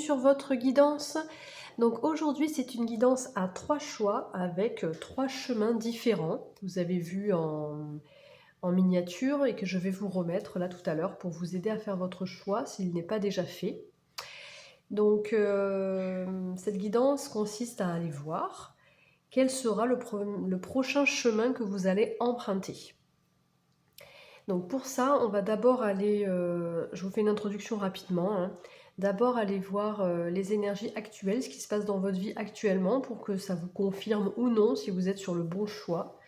sur votre guidance. Donc aujourd'hui, c'est une guidance à 3 choix avec 3 chemins différents. Vous avez vu en miniature et que je vais vous remettre là tout à l'heure pour vous aider à faire votre choix s'il n'est pas déjà fait. Donc cette guidance consiste à aller voir quel sera le prochain chemin que vous allez emprunter. Donc pour ça, on va d'abord aller, je vous fais une introduction rapidement, hein. D'abord aller voir les énergies actuelles, ce qui se passe dans votre vie actuellement pour que ça vous confirme ou non si vous êtes sur le bon choix.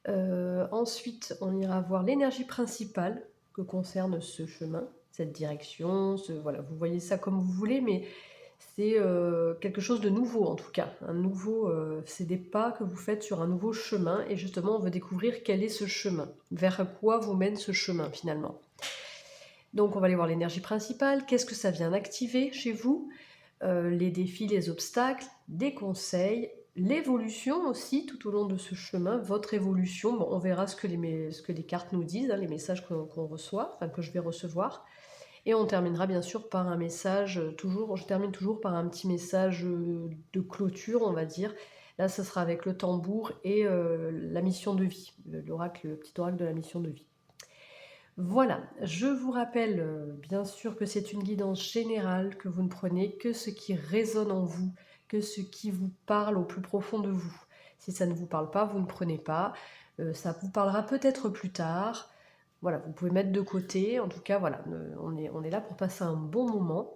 Ensuite, on ira voir l'énergie principale que concerne ce chemin, cette direction, voilà, vous voyez ça comme vous voulez, mais c'est quelque chose de nouveau en tout cas. C'est des pas que vous faites sur un nouveau chemin et justement on veut découvrir quel est ce chemin, vers quoi vous mène ce chemin finalement. Donc on va aller voir l'énergie principale, qu'est-ce que ça vient d'activer chez vous, les défis, les obstacles, des conseils, l'évolution aussi tout au long de ce chemin, votre évolution. Bon, on verra ce que les cartes nous disent, hein, les messages qu'on reçoit, enfin que je vais recevoir. Et on terminera bien sûr par un message, je termine toujours par un petit message de clôture, on va dire. Là, ce sera avec le tambour et la mission de vie, le petit oracle de la mission de vie. Voilà, je vous rappelle bien sûr que c'est une guidance générale, que vous ne prenez que ce qui résonne en vous, que ce qui vous parle au plus profond de vous. Si ça ne vous parle pas, vous ne prenez pas. Ça vous parlera peut-être plus tard. Voilà, vous pouvez mettre de côté. En tout cas, voilà, on est là pour passer un bon moment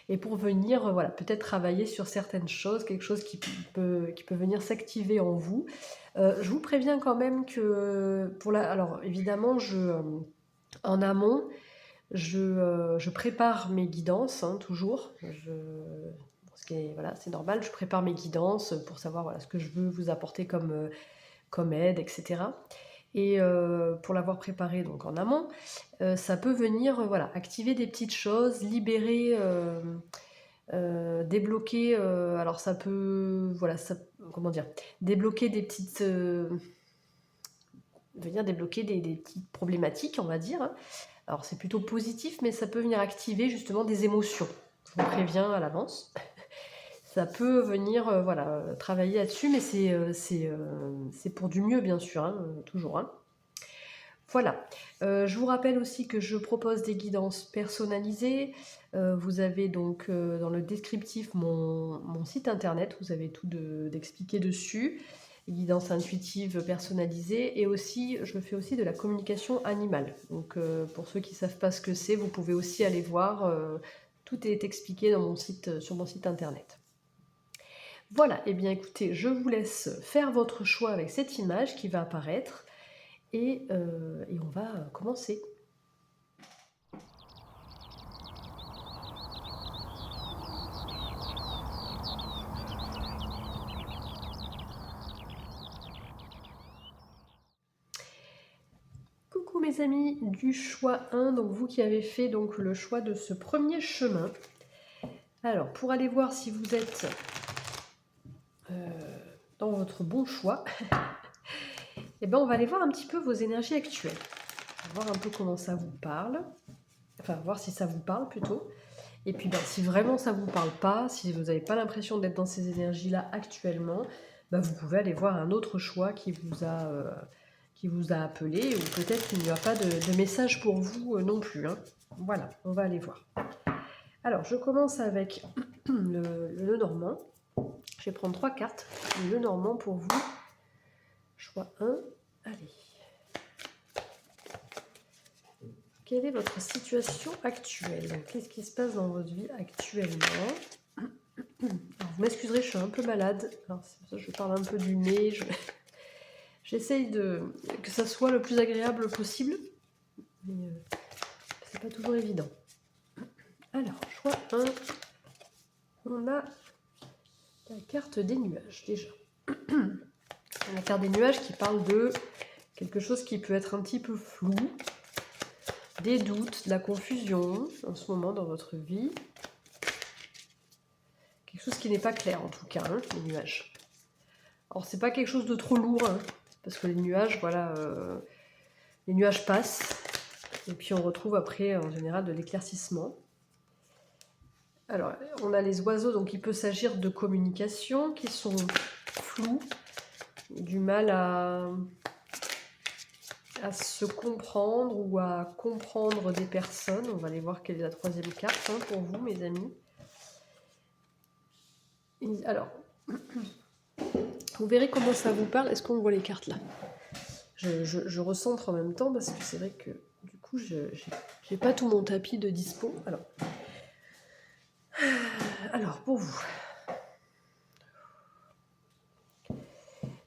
et pour venir, voilà, peut-être travailler sur certaines choses, quelque chose qui peut venir s'activer en vous. Je vous préviens quand même que alors évidemment, en amont, je prépare mes guidances, hein, toujours. Voilà, c'est normal, je prépare mes guidances pour savoir voilà, ce que je veux vous apporter comme aide, etc. Et pour l'avoir préparé donc en amont, ça peut venir voilà, activer des petites choses, libérer, débloquer, alors ça peut, voilà, comment dire, débloquer des petites, venir débloquer des petites problématiques, on va dire, hein. Alors c'est plutôt positif, mais ça peut venir activer justement des émotions. Je vous préviens à l'avance. Ça peut venir voilà, travailler là-dessus, mais c'est pour du mieux, bien sûr, hein, toujours. Hein. Voilà. Je vous rappelle aussi que je propose des guidances personnalisées. Vous avez donc dans le descriptif mon site internet, vous avez tout d'expliqué dessus. Guidance intuitive personnalisée et aussi je fais aussi de la communication animale. Donc pour ceux qui ne savent pas ce que c'est, vous pouvez aussi aller voir. Tout est expliqué sur mon site internet. Voilà, et bien écoutez, je vous laisse faire votre choix avec cette image qui va apparaître et on va commencer. Coucou mes amis du choix 1, donc vous qui avez fait donc le choix de ce premier chemin. Alors, pour aller voir si vous êtes dans votre bon choix, et ben on va aller voir un petit peu vos énergies actuelles. On va voir un peu comment ça vous parle. Enfin, voir si ça vous parle plutôt. Et puis, ben, si vraiment ça ne vous parle pas, si vous n'avez pas l'impression d'être dans ces énergies-là actuellement, ben, vous pouvez aller voir un autre choix qui vous a appelé, ou peut-être qu'il n'y a pas de message pour vous non plus. Hein. Voilà, on va aller voir. Alors, je commence avec le normand. Je vais prendre 3 cartes. Le normand pour vous. Choix 1. Allez. Quelle est votre situation actuelle? Qu'est-ce qui se passe dans votre vie actuellement? Alors, vous m'excuserez, je suis un peu malade. Alors, c'est pour ça que je parle un peu du nez. J'essaye que ça soit le plus agréable possible. Mais c'est pas toujours évident. Alors, choix 1. On a la carte des nuages, déjà. La carte des nuages qui parle de quelque chose qui peut être un petit peu flou, des doutes, de la confusion en ce moment dans votre vie. Quelque chose qui n'est pas clair en tout cas, hein, les nuages. Alors c'est pas quelque chose de trop lourd, hein, parce que les nuages, voilà, les nuages passent, et puis on retrouve après en général de l'éclaircissement. Alors, on a les oiseaux, donc il peut s'agir de communication qui sont floues, du mal à se comprendre ou à comprendre des personnes. On va aller voir quelle est la troisième carte pour vous, mes amis. Alors, vous verrez comment ça vous parle. Est-ce qu'on voit les cartes là? Je recentre en même temps parce que c'est vrai que du coup, je n'ai pas tout mon tapis de dispo. Alors pour vous.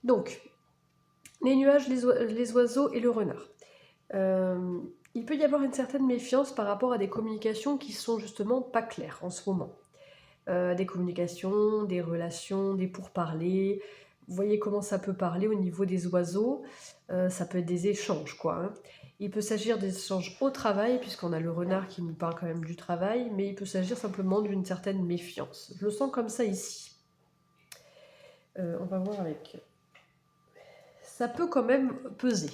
Donc, les nuages, les oiseaux et le renard. Il peut y avoir une certaine méfiance par rapport à des communications qui sont justement pas claires en ce moment. Des communications, des relations, des pourparlers. Vous voyez comment ça peut parler au niveau des oiseaux. Ça peut être des échanges, quoi. Il peut s'agir d'échanges au travail, puisqu'on a le renard qui nous parle quand même du travail, mais il peut s'agir simplement d'une certaine méfiance. Je le sens comme ça ici. On va voir avec... Ça peut quand même peser.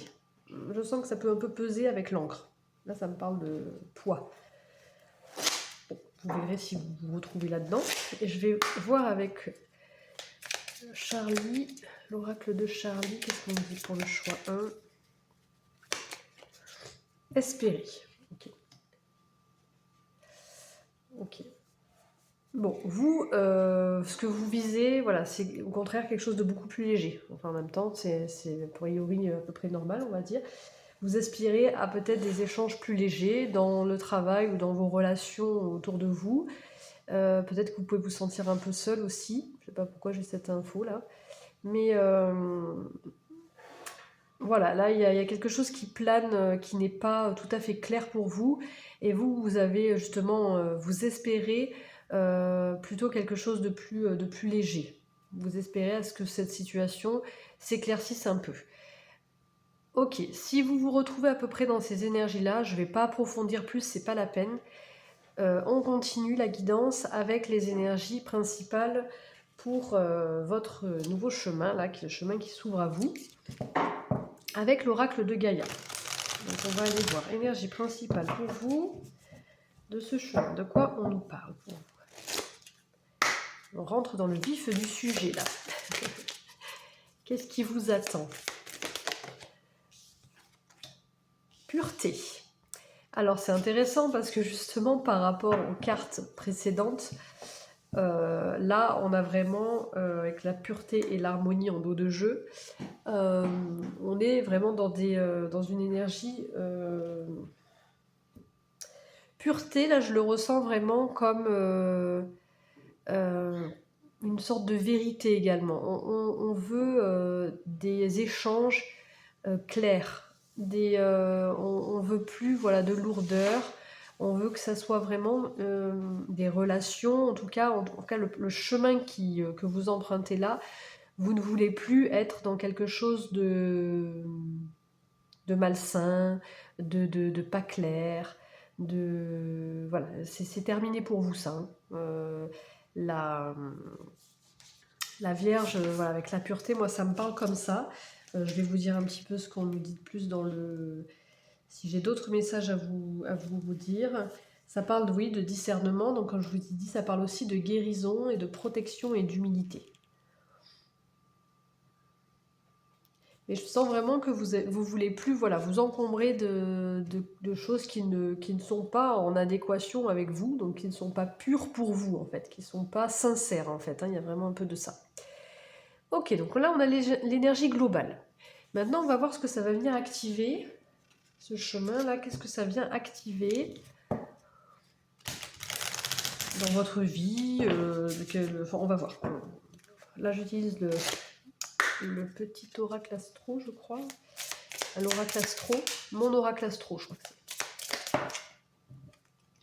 Je sens que ça peut un peu peser avec l'encre. Là, ça me parle de poids. Bon, vous verrez si vous vous retrouvez là-dedans. Et je vais voir avec Charlie, l'oracle de Charlie. Qu'est-ce qu'on dit pour le choix 1? Espérer. Ok. Ok. Bon, vous, ce que vous visez, voilà, c'est au contraire quelque chose de beaucoup plus léger. Enfin, en même temps, c'est a priori à peu près normal, on va dire. Vous aspirez à peut-être des échanges plus légers dans le travail ou dans vos relations autour de vous. Peut-être que vous pouvez vous sentir un peu seul aussi. Je ne sais pas pourquoi j'ai cette info là. Mais voilà, là il y a quelque chose qui plane, qui n'est pas tout à fait clair pour vous. Et vous avez justement, vous espérez plutôt quelque chose de plus léger. Vous espérez à ce que cette situation s'éclaircisse un peu. Ok, si vous vous retrouvez à peu près dans ces énergies-là, je ne vais pas approfondir plus, c'est pas la peine. On continue la guidance avec les énergies principales pour votre nouveau chemin, là, qui est le chemin qui s'ouvre à vous, avec l'oracle de Gaïa. Donc on va aller voir énergie principale pour vous de ce chemin. De quoi on nous parle pour vous? On rentre dans le vif du sujet là. Qu'est-ce qui vous attend? Pureté. Alors c'est intéressant parce que justement par rapport aux cartes précédentes, là on a vraiment, avec la pureté et l'harmonie en dos de jeu, on est vraiment dans une énergie pureté. Là je le ressens vraiment comme une sorte de vérité également. On veut des échanges clairs. On veut plus de lourdeur. On veut que ça soit vraiment des relations. En tout cas le chemin que vous empruntez là, vous ne voulez plus être dans quelque chose de malsain, de pas clair. Voilà, c'est terminé pour vous ça. La Vierge, voilà, avec la pureté, moi ça me parle comme ça. Je vais vous dire un petit peu ce qu'on nous dit de plus dans le... Si j'ai d'autres messages à vous dire. Ça parle, oui, de discernement. Donc comme je vous ai dit, ça parle aussi de guérison et de protection et d'humilité. Mais je sens vraiment que vous voulez plus vous encombrer de choses qui ne sont pas en adéquation avec vous, donc qui ne sont pas pures pour vous, en fait, qui ne sont pas sincères, en fait. Il y a vraiment un peu de ça. Ok, donc là, on a l'énergie globale. Maintenant, on va voir ce que ça va venir activer. Ce chemin-là, qu'est-ce que ça vient activer dans votre vie on va voir. Là, j'utilise le petit oracle astro, je crois. L'oracle astro. Mon oracle astro, je crois que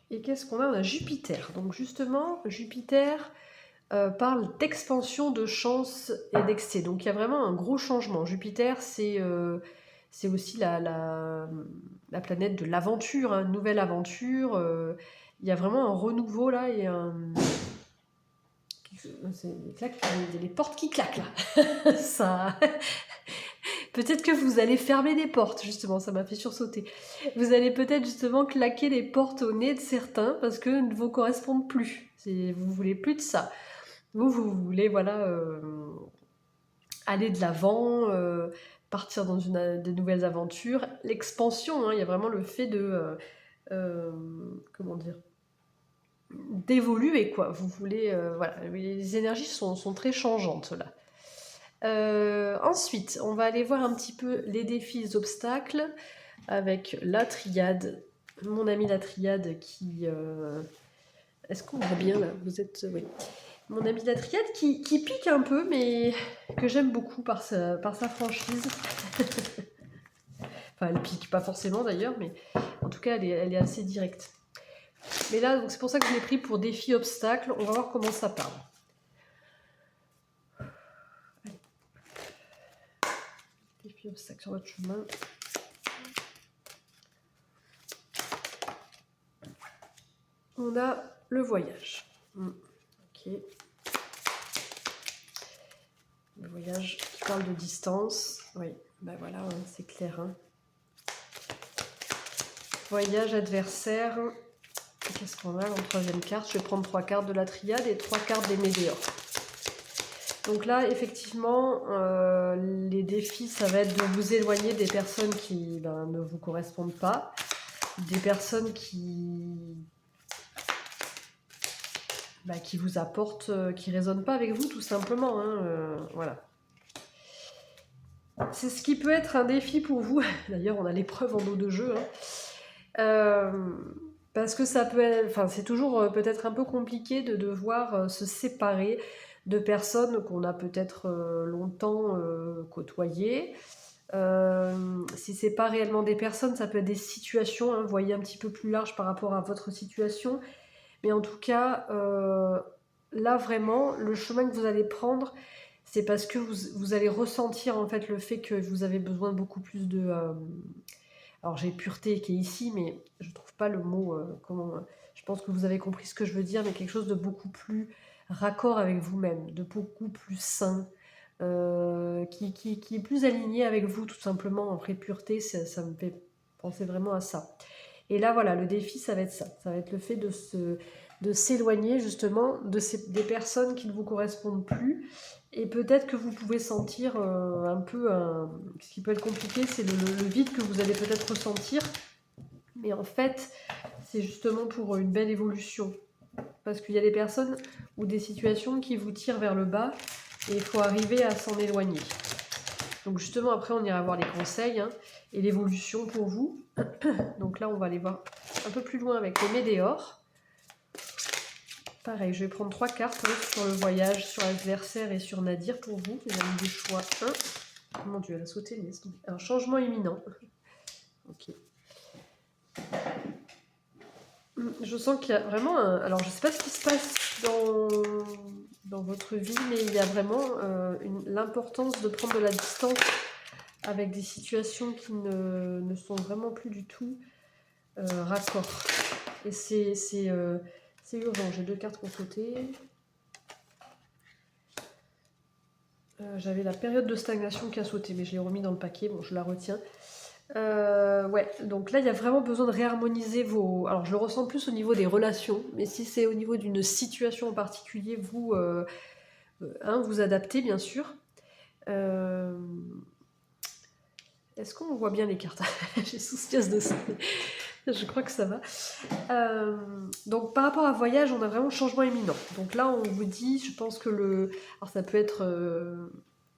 c'est. Et qu'est-ce qu'on a? On a Jupiter. Donc justement, Jupiter parle d'expansion, de chance et d'excès. Donc il y a vraiment un gros changement. Jupiter, c'est aussi la planète de l'aventure, une nouvelle aventure. Il y a vraiment un renouveau là et c'est les portes qui claquent là. Ça... Peut-être que vous allez fermer des portes, justement, ça m'a fait sursauter. Vous allez peut-être justement claquer les portes au nez de certains parce que ne vous correspondent plus. Vous voulez plus de ça. Vous voulez, voilà, aller de l'avant, partir dans de nouvelles aventures. L'expansion, hein, il y a vraiment le fait de... comment dire, d'évoluer, quoi. Vous voulez... voilà, les énergies sont très changeantes, là. Ensuite, on va aller voir un petit peu les défis, les obstacles avec la triade. Mon amie la triade qui... Est-ce qu'on voit bien là? Vous êtes... Oui. Mon amie la triade qui pique un peu, mais que j'aime beaucoup par sa franchise. Enfin, elle pique pas forcément d'ailleurs, mais en tout cas, elle est assez directe. Mais là, donc c'est pour ça que je l'ai pris pour défi obstacle. On va voir comment ça parle. Défi obstacle sur votre chemin. On a le voyage. Ok. Le voyage qui parle de distance. Oui, ben voilà, hein, c'est clair. Hein. Voyage adversaire. Qu'est-ce qu'on a en troisième carte? Je vais prendre 3 cartes de la triade et 3 cartes des météores. Donc là, effectivement, les défis, ça va être de vous éloigner des personnes qui ne vous correspondent pas, des personnes qui vous apportent, qui ne résonnent pas avec vous, tout simplement. Hein, voilà. C'est ce qui peut être un défi pour vous. D'ailleurs, on a l'épreuve en dos de jeu. Hein. Parce que ça peut être, enfin, c'est toujours peut-être un peu compliqué de devoir se séparer de personnes qu'on a peut-être longtemps côtoyées. Si c'est pas réellement des personnes, ça peut être des situations, hein, vous voyez un petit peu plus large par rapport à votre situation. Mais en tout cas, là vraiment, le chemin que vous allez prendre, c'est parce que vous allez ressentir en fait le fait que vous avez besoin de beaucoup plus de... alors j'ai pureté qui est ici, mais je ne trouve pas le mot, je pense que vous avez compris ce que je veux dire, mais quelque chose de beaucoup plus raccord avec vous-même, de beaucoup plus sain, qui est plus aligné avec vous tout simplement. Après pureté, ça me fait penser vraiment à ça. Et là voilà, le défi ça va être ça, ça va être le fait de s'éloigner justement des personnes qui ne vous correspondent plus. Et peut-être que vous pouvez sentir un peu, ce qui peut être compliqué, c'est le vide que vous allez peut-être ressentir. Mais en fait, c'est justement pour une belle évolution. Parce qu'il y a des personnes ou des situations qui vous tirent vers le bas et il faut arriver à s'en éloigner. Donc justement, après, on ira voir les conseils hein, et l'évolution pour vous. Donc là, on va aller voir un peu plus loin avec les météores. Pareil, je vais prendre 3 cartes hein, sur le voyage, sur l'adversaire et sur Nadir pour vous. Vous avez du choix 1. Oh mon Dieu, elle a sauté. Mais un changement imminent. Ok. Je sens qu'il y a vraiment un... Alors, je ne sais pas ce qui se passe dans votre vie, mais il y a vraiment l'importance de prendre de la distance avec des situations qui ne sont vraiment plus du tout raccord. Et c'est urgent. J'ai 2 cartes qui ont sauté. J'avais la période de stagnation qui a sauté, mais je l'ai remis dans le paquet. Bon, je la retiens. Ouais, donc là, il y a vraiment besoin de réharmoniser vos... Alors, je le ressens plus au niveau des relations, mais si c'est au niveau d'une situation en particulier, vous vous adaptez, bien sûr. Est-ce qu'on voit bien les cartes? J'ai sous-pièce de ça. Je crois que ça va. Donc par rapport à voyage, on a vraiment changement imminent. Donc là, on vous dit, je pense que alors ça peut être...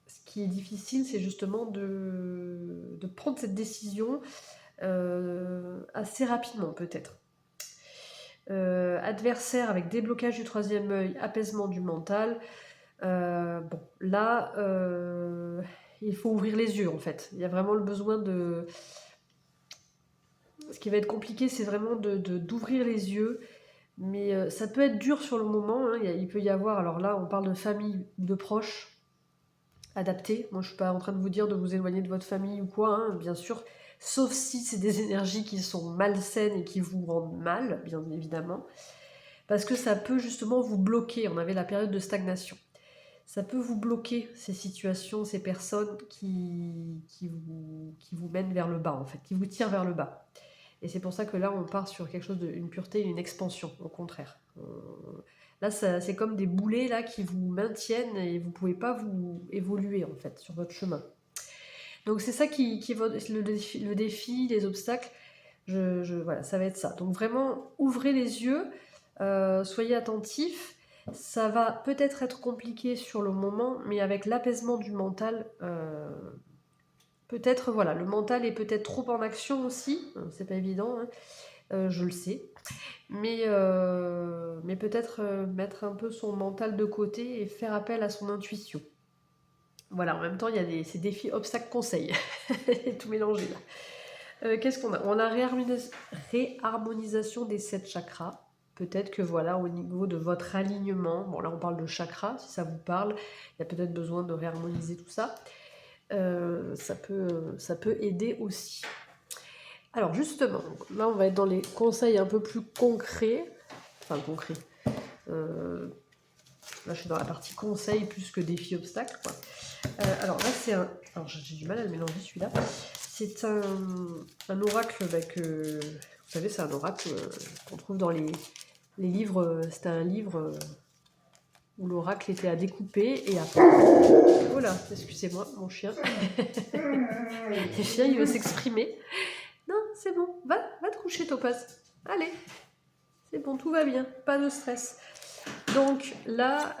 ce qui est difficile, c'est justement de prendre cette décision assez rapidement, peut-être. Adversaire avec déblocage du 3e œil, apaisement du mental. Bon, là, il faut ouvrir les yeux, en fait. Il y a vraiment le besoin de... Ce qui va être compliqué, c'est vraiment d'ouvrir les yeux. Mais ça peut être dur sur le moment. Hein. Il peut y avoir... Alors là, on parle de famille ou de proches adaptés. Moi, je ne suis pas en train de vous dire de vous éloigner de votre famille ou quoi, hein, bien sûr. Sauf si c'est des énergies qui sont malsaines et qui vous rendent mal, bien évidemment. Parce que ça peut justement vous bloquer. On avait la période de stagnation. ça peut vous bloquer, ces situations, ces personnes qui vous mènent vers le bas, en fait, qui vous tirent vers le bas. Et c'est pour ça que là, on part sur quelque chose d'une pureté, une expansion, au contraire. Là, c'est comme des boulets là, qui vous maintiennent et vous ne pouvez pas vous évoluer, en fait, sur votre chemin. Donc c'est ça qui est le défi, les obstacles. Voilà, ça va être ça. Donc vraiment, ouvrez les yeux, soyez attentifs. Ça va peut-être être compliqué sur le moment, mais avec l'apaisement du mental, peut-être, voilà, le mental est peut-être trop en action aussi, c'est pas évident, hein, je le sais, mais peut-être mettre un peu son mental de côté et faire appel à son intuition. Voilà, en même temps, il y a ces défis obstacles conseils, tout mélangé là. Qu'est-ce qu'on a? On a réharmonisation des 7 chakras. Peut-être que voilà, au niveau de votre alignement, bon là on parle de chakras, si ça vous parle, il y a peut-être besoin de réharmoniser tout ça. Ça peut aider aussi. Alors justement, là on va être dans les conseils un peu plus concrets. Enfin concrets. Là je suis dans la partie conseils plus que défi obstacle, quoi. Alors là c'est un... Alors j'ai du mal à le mélanger celui-là. C'est un oracle que... Vous savez, c'est un oracle qu'on trouve dans les livres. C'était un livre où l'oracle était à découper et après... Oh là, excusez-moi, mon chien. Le chien, il veut s'exprimer. Non, c'est bon, va te coucher, Topaz. Allez, c'est bon, tout va bien, pas de stress. Donc là,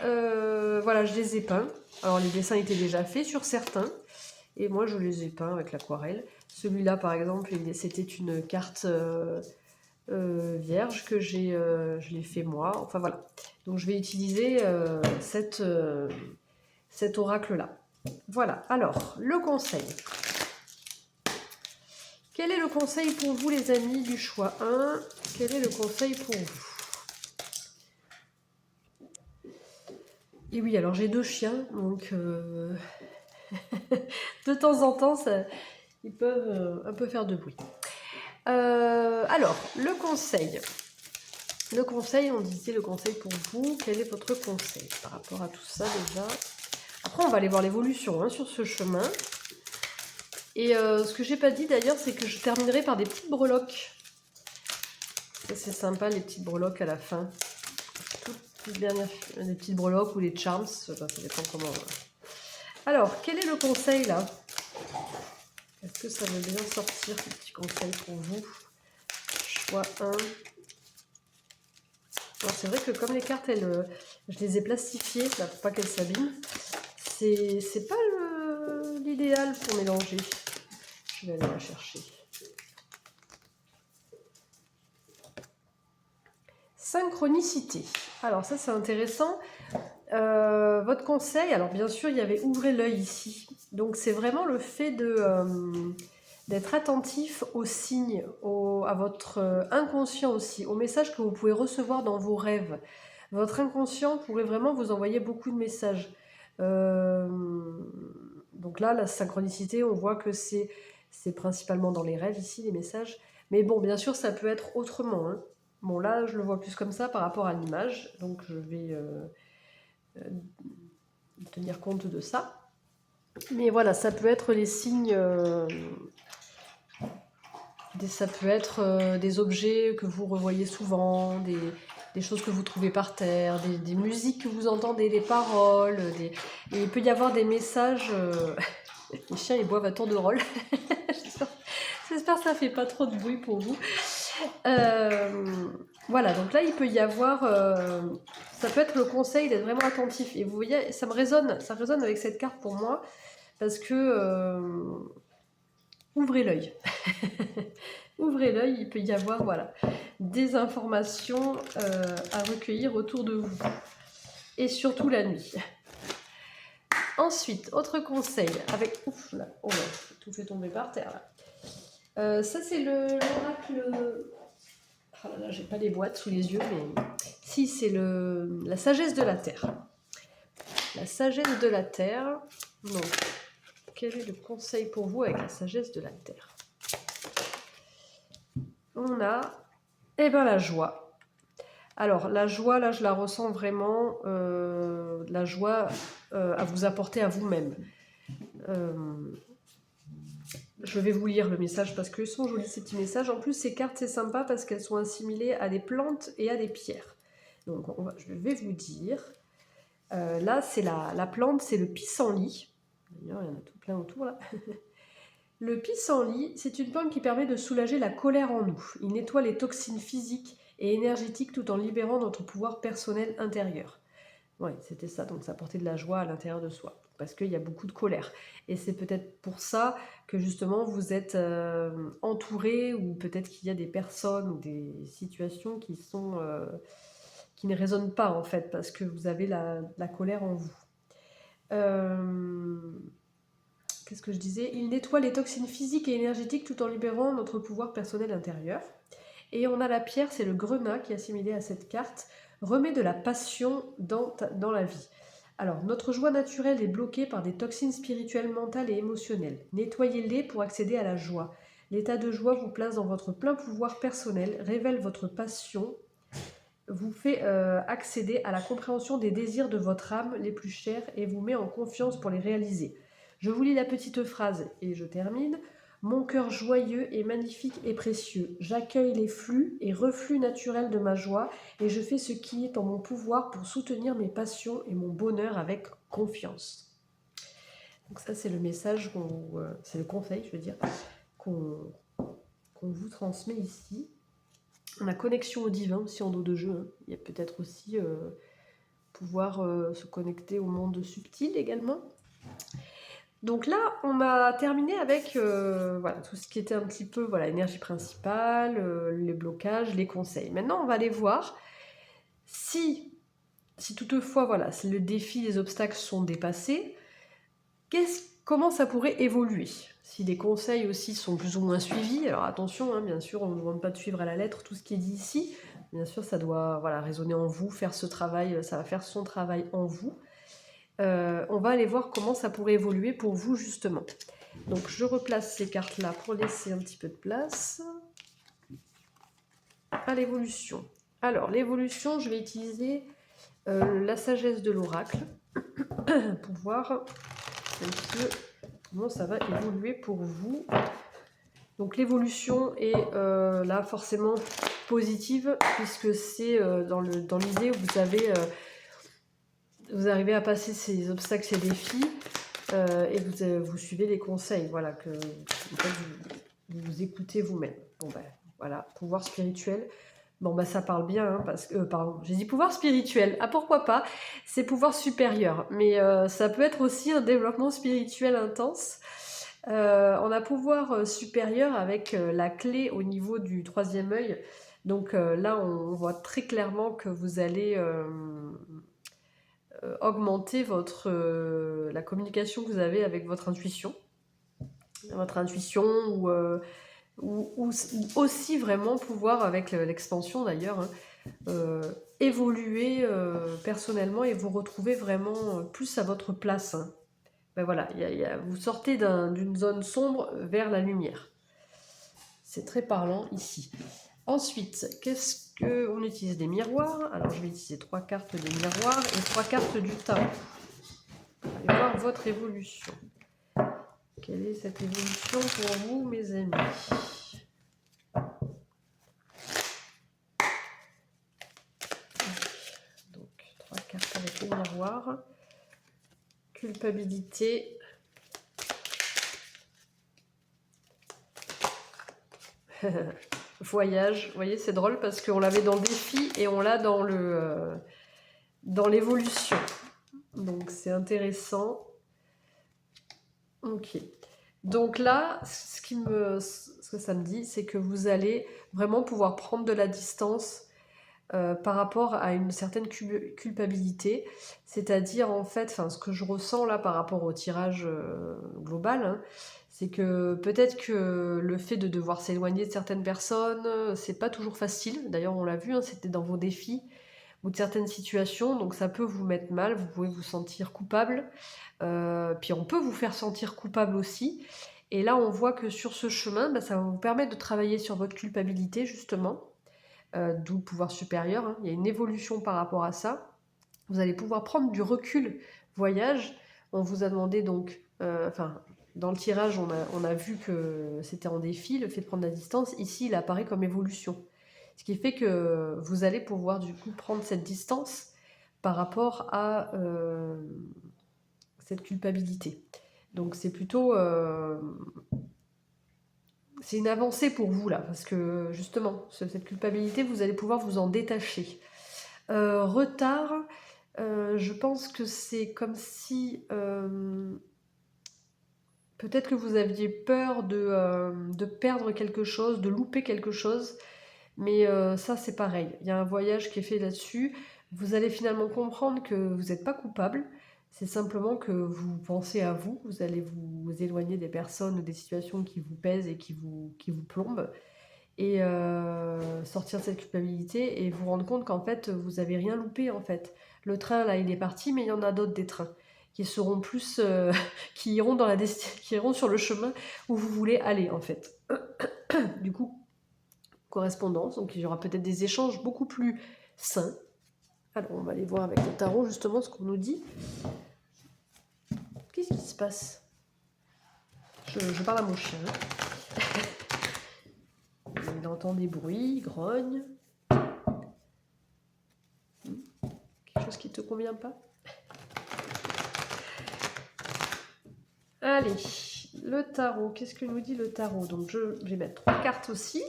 voilà, je les ai peints. Alors les dessins étaient déjà faits sur certains. Et moi, je les ai peints avec l'aquarelle. Celui-là, par exemple, c'était une carte vierge que je l'ai fait moi. Enfin, voilà. Donc, je vais utiliser cet oracle-là. Voilà. Alors, le conseil. Quel est le conseil pour vous, les amis, du choix 1? Quel est le conseil pour vous? Et oui, alors, j'ai 2 chiens, donc... de temps en temps, ils peuvent un peu faire de bruit. Alors, le conseil. Le conseil, on disait le conseil pour vous. Quel est votre conseil par rapport à tout ça déjà? Après, on va aller voir l'évolution hein, sur ce chemin. Et ce que j'ai pas dit d'ailleurs, c'est que je terminerai par des petites breloques. C'est sympa, les petites breloques à la fin. Toutes dernières, des petites breloques ou les charms, ça dépend comment. Alors, quel est le conseil là? Est-ce que ça veut bien sortir, ce petit conseil pour vous? Choix 1. C'est vrai que comme les cartes, je les ai plastifiées là, pour pas qu'elles s'abîment, c'est pas l'idéal pour mélanger. Je vais aller la chercher. Synchronicité. Alors ça c'est intéressant. Votre conseil, alors bien sûr il y avait ouvrez l'œil ici. Donc c'est vraiment le fait d'être attentif aux signes, à votre inconscient aussi, aux messages que vous pouvez recevoir dans vos rêves. Votre inconscient pourrait vraiment vous envoyer beaucoup de messages. Donc là, la synchronicité, on voit que c'est principalement dans les rêves ici, les messages. Mais bon, bien sûr, ça peut être autrement. Hein. Bon, là, je le vois plus comme ça par rapport à l'image. Donc, je vais tenir compte de ça. Mais voilà, ça peut être les signes... ça peut être des objets que vous revoyez souvent, des choses que vous trouvez par terre, des musiques que vous entendez, des paroles. Et il peut y avoir des messages... Les chiens, ils boivent à tour de rôle. J'espère que ça ne fait pas trop de bruit pour vous. Voilà, donc là, il peut y avoir... ça peut être le conseil d'être vraiment attentif. Et vous voyez, ça résonne avec cette carte pour moi, parce que... ouvrez l'œil. Ouvrez l'œil, il peut y avoir voilà, des informations à recueillir autour de vous. Et surtout la nuit. Ensuite, autre conseil, avec... Ouf, là, oh là, tout fait tomber par terre, là. Ça, c'est l'oracle... Oh là là, j'ai pas les boîtes sous les yeux, mais... Si, c'est la sagesse de la Terre. La sagesse de la Terre. Donc, quel est le conseil pour vous avec la sagesse de la Terre? On a, la joie. Alors, la joie, là, je la ressens vraiment. La joie à vous apporter à vous-même. Je vais vous lire le message parce qu'ils sont jolis ces petits messages. En plus, ces cartes, c'est sympa parce qu'elles sont assimilées à des plantes et à des pierres. Donc, je vais vous dire. Là, c'est la plante, c'est le pissenlit. D'ailleurs, il y en a tout plein autour là. Le pissenlit, c'est une plante qui permet de soulager la colère en nous. Il nettoie les toxines physiques et énergétiques tout en libérant notre pouvoir personnel intérieur. Oui, c'était ça, donc ça apportait de la joie à l'intérieur de soi, parce qu'il y a beaucoup de colère. Et c'est peut-être pour ça que justement vous êtes entouré, ou peut-être qu'il y a des personnes ou des situations qui ne résonnent pas en fait, parce que vous avez la colère en vous. Qu'est-ce que je disais? Il nettoie les toxines physiques et énergétiques tout en libérant notre pouvoir personnel intérieur. Et on a la pierre, c'est le grenat qui est assimilé à cette carte, remet de la passion dans la vie. Alors, notre joie naturelle est bloquée par des toxines spirituelles, mentales et émotionnelles. Nettoyez-les pour accéder à la joie. L'état de joie vous place dans votre plein pouvoir personnel, révèle votre passion, vous fait accéder à la compréhension des désirs de votre âme les plus chers et vous met en confiance pour les réaliser. Je vous lis la petite phrase et je termine. Mon cœur joyeux est magnifique et précieux. J'accueille les flux et reflux naturels de ma joie et je fais ce qui est en mon pouvoir pour soutenir mes passions et mon bonheur avec confiance. Donc ça, c'est le message, c'est le conseil, je veux dire, qu'on vous transmet ici. On a connexion au divin aussi en dos de jeu. Hein. Il y a peut-être aussi pouvoir se connecter au monde subtil également. Donc là, on a terminé avec voilà, tout ce qui était un petit peu voilà, énergie principale, les blocages, les conseils. Maintenant, on va aller voir si toutefois voilà, si le défi, les obstacles sont dépassés, comment ça pourrait évoluer. Si les conseils aussi sont plus ou moins suivis, alors attention, hein, bien sûr, on ne vous demande pas de suivre à la lettre tout ce qui est dit ici. Bien sûr, ça doit voilà, résonner en vous, faire ce travail, ça va faire son travail en vous. On va aller voir comment ça pourrait évoluer pour vous justement. Donc je replace ces cartes-là pour laisser un petit peu de place à l'évolution. Alors l'évolution, je vais utiliser la sagesse de l'oracle pour voir un petit peu comment ça va évoluer pour vous. Donc l'évolution est là forcément positive puisque c'est dans l'idée où vous arrivez à passer ces obstacles, ces défis et vous suivez les conseils, voilà, que en fait, vous écoutez vous-même. Bon ben voilà, pouvoir spirituel. Bon ben ça parle bien, hein, parce que pardon, j'ai dit pouvoir spirituel. Ah pourquoi pas? C'est pouvoir supérieur, mais ça peut être aussi un développement spirituel intense. On a pouvoir supérieur avec la clé au niveau du troisième œil. Donc là, on voit très clairement que vous allez augmenter la communication que vous avez avec votre intuition. Votre intuition ou aussi vraiment pouvoir, avec l'expansion d'ailleurs, hein, évoluer personnellement et vous retrouver vraiment plus à votre place. Hein. Ben voilà, vous sortez d'une zone sombre vers la lumière. C'est très parlant ici. Ensuite, qu'est-ce qu'on utilise? Des miroirs. Alors, je vais utiliser 3 cartes des miroirs et 3 cartes du tarot. Allez voir votre évolution. Quelle est cette évolution pour vous, mes amis? Donc, 3 cartes avec les miroirs. Culpabilité. Voyage. Vous voyez, c'est drôle parce qu'on l'avait dans le défi et on l'a dans l'évolution. Donc, c'est intéressant. Ok. Donc là, ce que ça me dit, c'est que vous allez vraiment pouvoir prendre de la distance par rapport à une certaine culpabilité. C'est-à-dire, en fait, ce que je ressens là par rapport au tirage global, hein, c'est que peut-être que le fait de devoir s'éloigner de certaines personnes, c'est pas toujours facile. D'ailleurs, on l'a vu, hein, c'était dans vos défis ou de certaines situations, donc ça peut vous mettre mal, vous pouvez vous sentir coupable, puis on peut vous faire sentir coupable aussi, et là on voit que sur ce chemin, ça va vous permettre de travailler sur votre culpabilité justement, d'où le pouvoir supérieur, hein. Il y a une évolution par rapport à ça, vous allez pouvoir prendre du recul voyage. On vous a demandé donc, enfin, dans le tirage, on a vu que c'était en défi, le fait de prendre la distance. Ici, il apparaît comme évolution. Ce qui fait que vous allez pouvoir du coup prendre cette distance par rapport à cette culpabilité. Donc c'est plutôt... c'est une avancée pour vous là, parce que justement, cette culpabilité, vous allez pouvoir vous en détacher. Retard, je pense que c'est comme si peut-être que vous aviez peur de perdre quelque chose, de louper quelque chose, mais ça c'est pareil, il y a un voyage qui est fait là-dessus. Vous allez finalement comprendre que vous n'êtes pas coupable, c'est simplement que vous pensez à vous, vous allez vous éloigner des personnes ou des situations qui vous pèsent et qui vous plombent, et sortir de cette culpabilité et vous rendre compte qu'en fait vous avez rien loupé en fait. Le train là il est parti, mais il y en a d'autres des trains qui seront plus qui iront dans qui iront sur le chemin où vous voulez aller en fait. Du coup, correspondance, donc il y aura peut-être des échanges beaucoup plus sains. Alors on va aller voir avec le tarot justement ce qu'on nous dit. Qu'est-ce qui se passe? Je parle à mon chien. Il entend des bruits, il grogne. Quelque chose qui te convient pas? Allez, le tarot, qu'est-ce que nous dit le tarot? Donc je vais mettre 3 cartes aussi.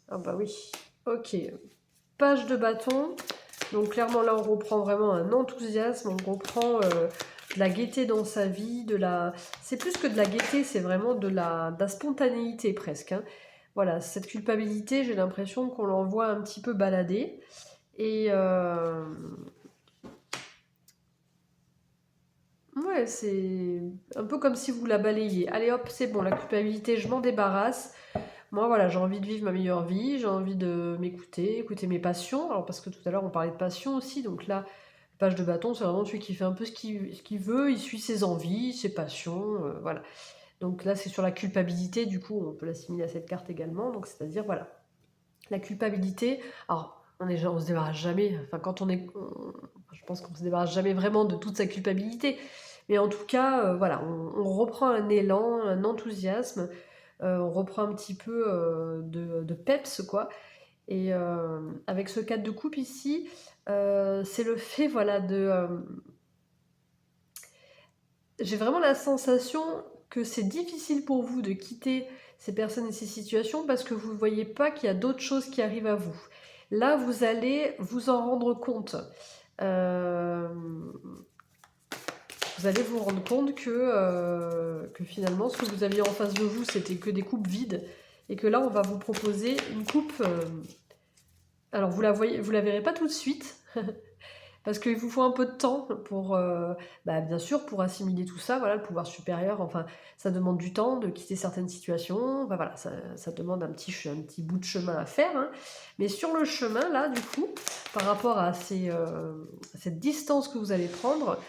Ah bah oui, ok. Page de bâton. Donc clairement là on reprend vraiment un enthousiasme, on reprend de la gaieté dans sa vie, c'est plus que de la gaieté, c'est vraiment de la spontanéité presque. Hein. Voilà, cette culpabilité, j'ai l'impression qu'on l'envoie un petit peu balader. Et ouais, c'est un peu comme si vous la balayez. Allez hop, c'est bon, la culpabilité, je m'en débarrasse. Moi, voilà, j'ai envie de vivre ma meilleure vie, j'ai envie de m'écouter, écouter mes passions. Alors, parce que tout à l'heure, on parlait de passion aussi. Donc là, page de bâton, c'est vraiment celui qui fait un peu ce qu'il veut, il suit ses envies, ses passions, voilà. Donc là, c'est sur la culpabilité, du coup, on peut l'assimiler à cette carte également. Donc, c'est-à-dire, voilà, la culpabilité. Alors, on se débarrasse jamais. Enfin, je pense qu'on se débarrasse jamais vraiment de toute sa culpabilité. Mais en tout cas, voilà, on reprend un élan, un enthousiasme. On reprend un petit peu de peps, quoi. Et avec ce 4 de coupe ici, c'est le fait, voilà, j'ai vraiment la sensation que c'est difficile pour vous de quitter ces personnes et ces situations parce que vous ne voyez pas qu'il y a d'autres choses qui arrivent à vous. Là, vous allez vous en rendre compte. Vous allez vous rendre compte que finalement, ce que vous aviez en face de vous, c'était que des coupes vides. Et que là, on va vous proposer une coupe... alors, vous la verrez pas tout de suite. Parce qu'il vous faut un peu de temps pour, bien sûr, pour assimiler tout ça, voilà, le pouvoir supérieur, enfin, ça demande du temps de quitter certaines situations, enfin, voilà, ça demande un petit bout de chemin à faire, hein. Mais sur le chemin, là, du coup, par rapport à cette distance que vous allez prendre,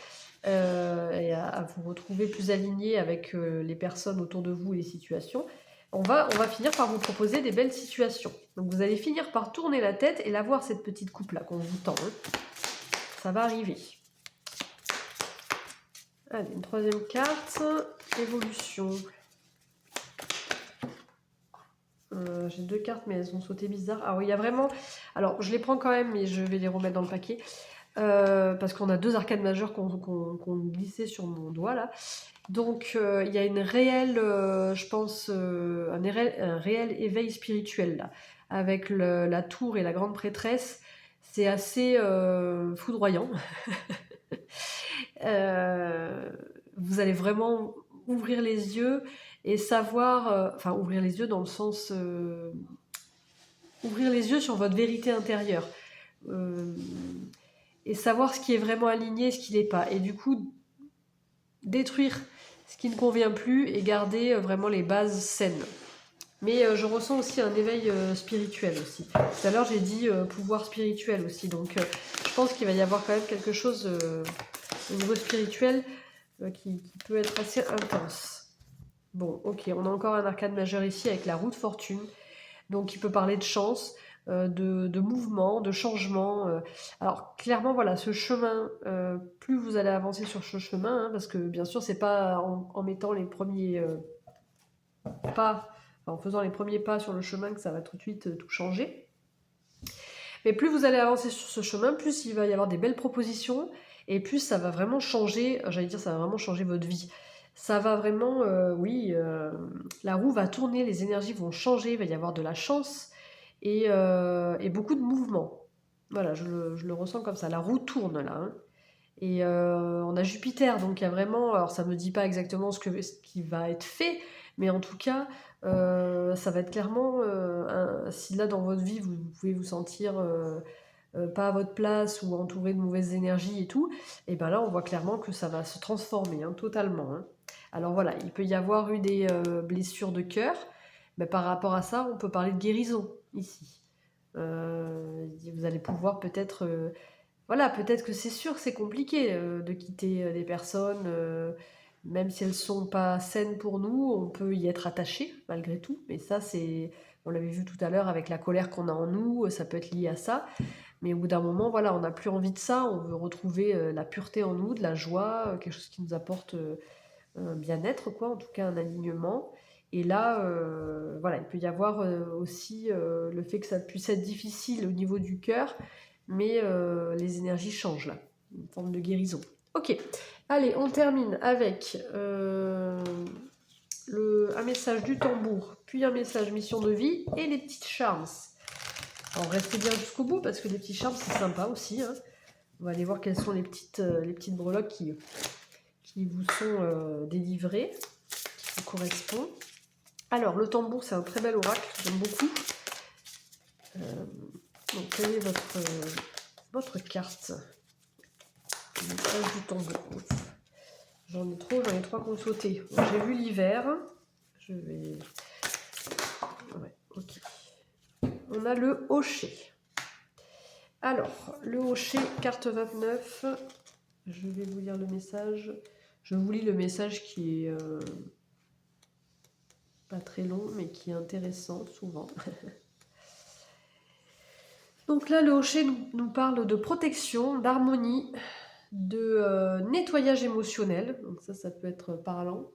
et à vous retrouver plus aligné avec les personnes autour de vous et les situations, on va finir par vous proposer des belles situations. Donc vous allez finir par tourner la tête et la voir, cette petite coupe-là qu'on vous tend, hein. Ça va arriver. Allez, une troisième carte. Évolution. J'ai 2 cartes, mais elles ont sauté bizarre. Ah oui, il y a vraiment... Alors, je les prends quand même, mais je vais les remettre dans le paquet. Parce qu'on a 2 arcades majeures qu'on glissait sur mon doigt, là. Donc, il y a une réelle, je pense, un réel éveil spirituel, là. Avec la tour et la grande prêtresse. C'est assez foudroyant. Vous allez vraiment ouvrir les yeux et savoir, enfin ouvrir les yeux dans le sens ouvrir les yeux sur votre vérité intérieure et savoir ce qui est vraiment aligné, ce qui n'est pas, et du coup détruire ce qui ne convient plus et garder vraiment les bases saines. Mais je ressens aussi un éveil spirituel aussi. Tout à l'heure j'ai dit pouvoir spirituel aussi, donc je pense qu'il va y avoir quand même quelque chose au niveau spirituel qui peut être assez intense. Bon, ok, on a encore un arcane majeur ici avec la roue de fortune, donc qui peut parler de chance. de mouvement, de changement. Alors clairement, voilà, ce chemin, plus vous allez avancer sur ce chemin, hein, parce que bien sûr, c'est pas en mettant les premiers pas, enfin, en faisant les premiers pas sur le chemin que ça va tout de suite tout changer. Mais plus vous allez avancer sur ce chemin, plus il va y avoir des belles propositions, et plus ça va vraiment changer, j'allais dire, ça va vraiment changer votre vie. Ça va vraiment, oui, la roue va tourner, les énergies vont changer, il va y avoir de la chance, et beaucoup de mouvement. Voilà, je le ressens comme ça, la roue tourne là, hein. Et on a Jupiter, donc il y a vraiment, alors ça ne me dit pas exactement ce qui va être fait, mais en tout cas, ça va être clairement, si là dans votre vie, vous pouvez vous sentir pas à votre place ou entouré de mauvaises énergies et tout, et ben là on voit clairement que ça va se transformer, hein, totalement, hein. Alors voilà, il peut y avoir eu des blessures de cœur, mais par rapport à ça, on peut parler de guérison ici. Vous allez pouvoir peut-être voilà, peut-être que c'est sûr que c'est compliqué de quitter des personnes, même si elles sont pas saines pour nous, on peut y être attaché malgré tout. Mais ça, on l'avait vu tout à l'heure avec la colère qu'on a en nous, ça peut être lié à ça. Mais au bout d'un moment, voilà, on n'a plus envie de ça, on veut retrouver la pureté en nous, de la joie, quelque chose qui nous apporte un bien-être, quoi, en tout cas un alignement. Et là, voilà, il peut y avoir aussi le fait que ça puisse être difficile au niveau du cœur, mais les énergies changent là, une forme de guérison. Ok, allez, on termine avec un message du tambour, puis un message mission de vie et les petites charms. Alors restez bien jusqu'au bout parce que les petits charms c'est sympa aussi, hein. On va aller voir quelles sont les petites breloques qui vous sont délivrées, qui vous correspondent. Alors le tambour c'est un très bel oracle, j'aime beaucoup. Donc quelle est votre carte? Le message du tambour. J'en ai trop, j'en ai trois qu'on sauter. J'ai vu l'hiver. Je vais. Ouais, ok. On a le hocher. Alors, le hocher, carte 29. Je vais vous lire le message. Je vous lis le message qui est pas très long, mais qui est intéressant souvent. Donc là, le hocher nous parle de protection, d'harmonie, de nettoyage émotionnel. Donc ça peut être parlant.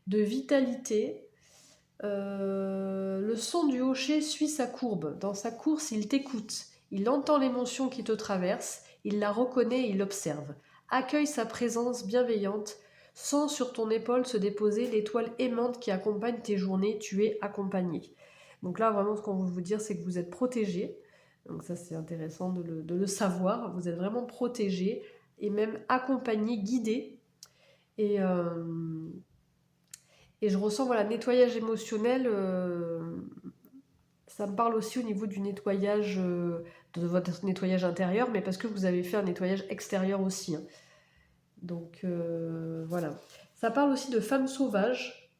De vitalité. Le son du hocher suit sa courbe. Dans sa course, il t'écoute. Il entend l'émotion qui te traverse. Il la reconnaît et il l'observe. Accueille sa présence bienveillante. Sens sur ton épaule se déposer l'étoile aimante qui accompagne tes journées. Tu es accompagné. Donc là, vraiment, ce qu'on veut vous dire, c'est que vous êtes protégé. Donc ça, c'est intéressant de le savoir. Vous êtes vraiment protégé et même accompagné, guidé. Et je ressens, voilà, nettoyage émotionnel, ça me parle aussi au niveau du nettoyage, de votre nettoyage intérieur, mais parce que vous avez fait un nettoyage extérieur aussi, hein. Donc voilà. Ça parle aussi de femmes sauvages.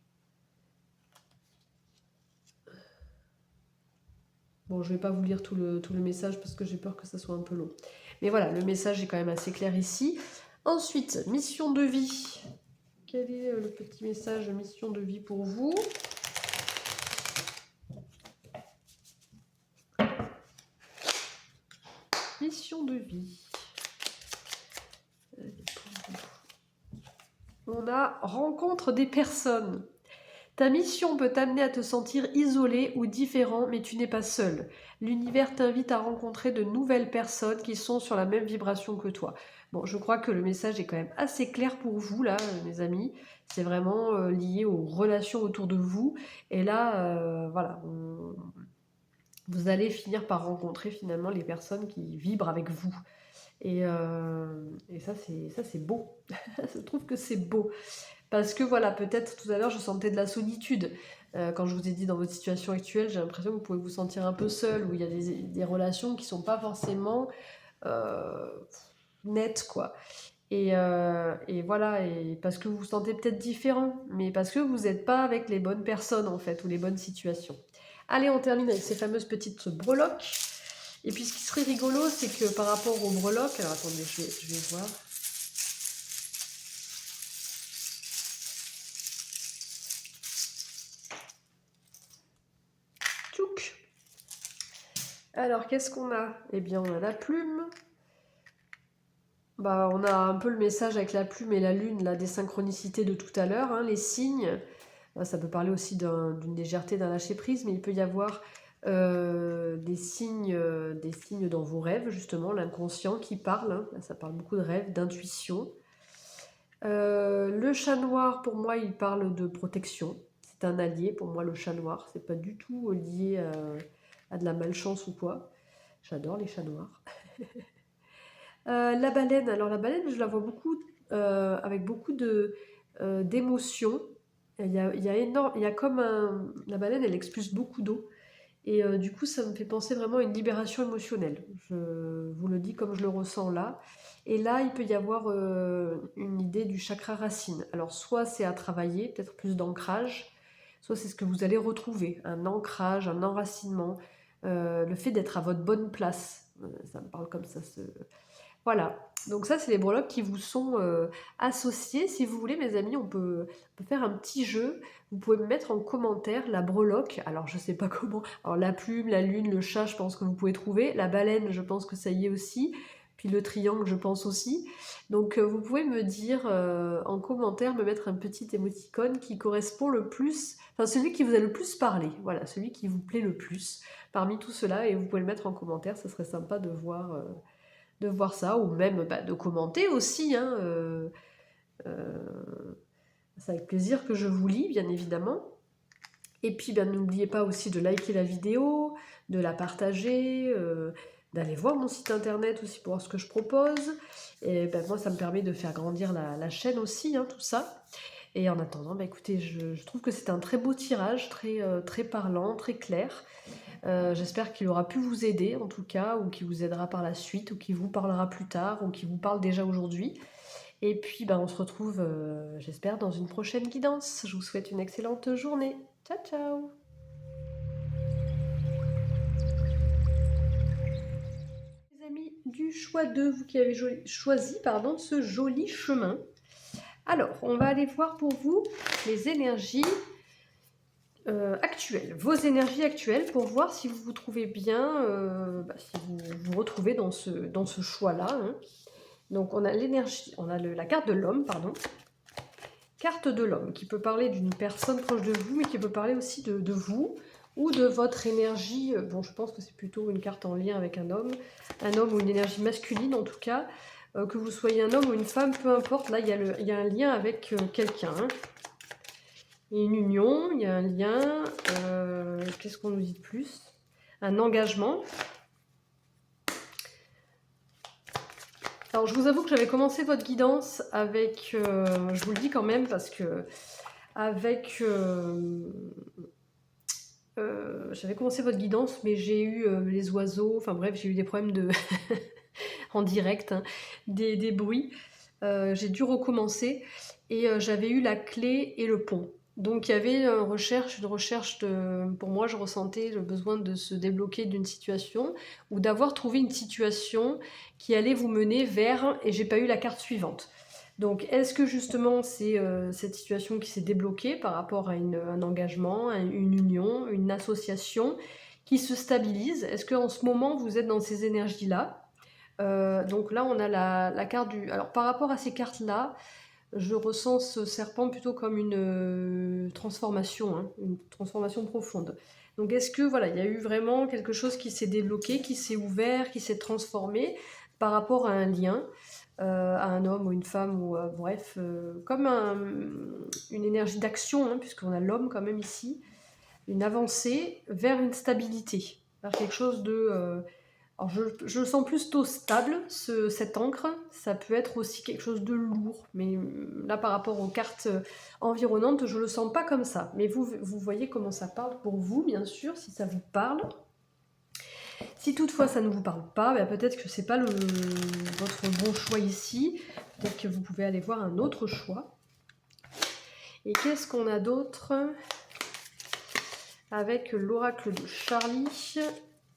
Bon, je ne vais pas vous lire tout le message parce que j'ai peur que ça soit un peu long. Mais voilà, le message est quand même assez clair ici. Ensuite, mission de vie. Quel est le petit message mission de vie pour vous? Mission de vie. On a rencontre des personnes. Ta mission peut t'amener à te sentir isolé ou différent, mais tu n'es pas seul. L'univers t'invite à rencontrer de nouvelles personnes qui sont sur la même vibration que toi. Bon, je crois que le message est quand même assez clair pour vous, là, mes amis. C'est vraiment lié aux relations autour de vous. Et là, voilà, vous allez finir par rencontrer finalement les personnes qui vibrent avec vous. Et ça, c'est beau. Je trouve que c'est beau. Parce que voilà, peut-être tout à l'heure, je sentais de la solitude. Quand je vous ai dit dans votre situation actuelle, j'ai l'impression que vous pouvez vous sentir un peu seul, où il y a des relations qui sont pas forcément euh, nettes, quoi. Et voilà, et parce que vous vous sentez peut-être différent, mais parce que vous n'êtes pas avec les bonnes personnes, en fait, ou les bonnes situations. Allez, on termine avec ces fameuses petites breloques. Et puis ce qui serait rigolo, c'est que par rapport aux breloques, alors attendez, je vais voir. Tchouk. Alors, qu'est-ce qu'on a? Eh bien, on a la plume. Bah, on a un peu le message avec la plume et la lune, là, des synchronicités de tout à l'heure, hein, les signes. Ça peut parler aussi d'une légèreté, d'un lâcher-prise, mais il peut y avoir des signes dans vos rêves, justement, l'inconscient qui parle. Hein. Là, ça parle beaucoup de rêves, d'intuition. Le chat noir, pour moi, il parle de protection. C'est un allié, pour moi, le chat noir. C'est pas du tout lié à de la malchance ou quoi. J'adore les chats noirs. La baleine, alors la baleine, je la vois beaucoup avec beaucoup d'émotions. Il y a comme un... La baleine, elle expulse beaucoup d'eau. Et du coup, ça me fait penser vraiment à une libération émotionnelle. Je vous le dis comme je le ressens là. Et là, il peut y avoir une idée du chakra racine. Alors, soit c'est à travailler, peut-être plus d'ancrage, soit c'est ce que vous allez retrouver, un ancrage, un enracinement, le fait d'être à votre bonne place. Ça me parle comme ça. Voilà, donc ça c'est les breloques qui vous sont associées. Si vous voulez mes amis, on peut faire un petit jeu. Vous pouvez me mettre en commentaire la breloque. Alors je sais pas comment. Alors la plume, la lune, le chat, je pense que vous pouvez trouver. La baleine, je pense que ça y est aussi. Puis le triangle, je pense aussi. Donc vous pouvez me dire en commentaire, me mettre un petit émoticône qui correspond le plus, enfin celui qui vous a le plus parlé. Voilà, celui qui vous plaît le plus parmi tout cela. Et vous pouvez le mettre en commentaire, ça serait sympa de voir ça, ou même bah, de commenter aussi. Hein, c'est avec plaisir que je vous lis, bien évidemment. Et puis, ben, n'oubliez pas aussi de liker la vidéo, de la partager, d'aller voir mon site internet aussi pour voir ce que je propose. Et ben, moi, ça me permet de faire grandir la chaîne aussi, hein, tout ça. Et en attendant, ben, écoutez, je trouve que c'est un très beau tirage, très parlant, très clair. J'espère qu'il aura pu vous aider en tout cas, ou qu'il vous aidera par la suite, ou qu'il vous parlera plus tard, ou qu'il vous parle déjà aujourd'hui. Et puis ben, on se retrouve, j'espère, dans une prochaine guidance. Je vous souhaite une excellente journée. Ciao ciao. Les amis du choix 2, vous qui avez choisi ce joli chemin. Alors, on va aller voir pour vous les énergies actuelles, vos énergies actuelles, pour voir si vous vous trouvez bien, si vous vous retrouvez dans ce choix-là. Hein. Donc on a l'énergie, on a la carte de l'homme, pardon. Carte de l'homme, qui peut parler d'une personne proche de vous, mais qui peut parler aussi de vous, ou de votre énergie. Bon, je pense que c'est plutôt une carte en lien avec un homme ou une énergie masculine en tout cas. Que vous soyez un homme ou une femme, peu importe, là il y a un lien avec quelqu'un. Hein. Il y a une union, il y a un lien, qu'est-ce qu'on nous dit de plus? Un engagement. Alors je vous avoue que j'avais commencé votre guidance avec, je vous le dis quand même parce que avec, j'avais commencé votre guidance mais j'ai eu les oiseaux, enfin bref j'ai eu des problèmes de en direct, hein, des bruits, j'ai dû recommencer et j'avais eu la clé et le pont. Donc il y avait une recherche pour moi je ressentais le besoin de se débloquer d'une situation ou d'avoir trouvé une situation qui allait vous mener vers, et j'ai pas eu la carte suivante. Donc est-ce que justement c'est cette situation qui s'est débloquée par rapport à un engagement, à une union, une association qui se stabilise? Est-ce qu'en ce moment vous êtes dans ces énergies-là? Donc là on a la carte du... Alors par rapport à ces cartes-là, je ressens ce serpent plutôt comme une transformation, hein, une transformation profonde. Donc est-ce que voilà, il y a eu vraiment quelque chose qui s'est débloqué, qui s'est ouvert, qui s'est transformé par rapport à un lien, à un homme ou une femme, ou bref, comme une énergie d'action, hein, puisqu'on a l'homme quand même ici, une avancée vers une stabilité, vers quelque chose de... alors je le sens plutôt stable, cette encre. Ça peut être aussi quelque chose de lourd. Mais là, par rapport aux cartes environnantes, je ne le sens pas comme ça. Mais vous voyez comment ça parle pour vous, bien sûr, si ça vous parle. Si toutefois ça ne vous parle pas, ben peut-être que ce n'est pas votre bon choix ici. Peut-être que vous pouvez aller voir un autre choix. Et qu'est-ce qu'on a d'autre? Avec l'oracle de Charlie,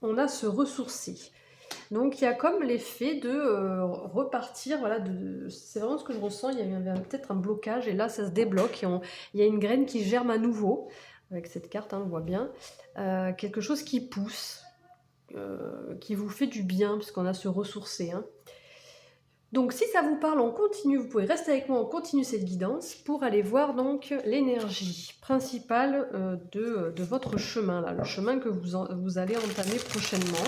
on a se ressourcer. Donc il y a comme l'effet de repartir, voilà, c'est vraiment ce que je ressens, il y avait peut-être un blocage et là ça se débloque et il y a une graine qui germe à nouveau, avec cette carte, hein, on voit bien, quelque chose qui pousse, qui vous fait du bien, puisqu'on a se ressourcer, hein. Donc si ça vous parle, on continue, vous pouvez rester avec moi, on continue cette guidance pour aller voir donc l'énergie principale de votre chemin, là, le chemin que vous allez entamer prochainement.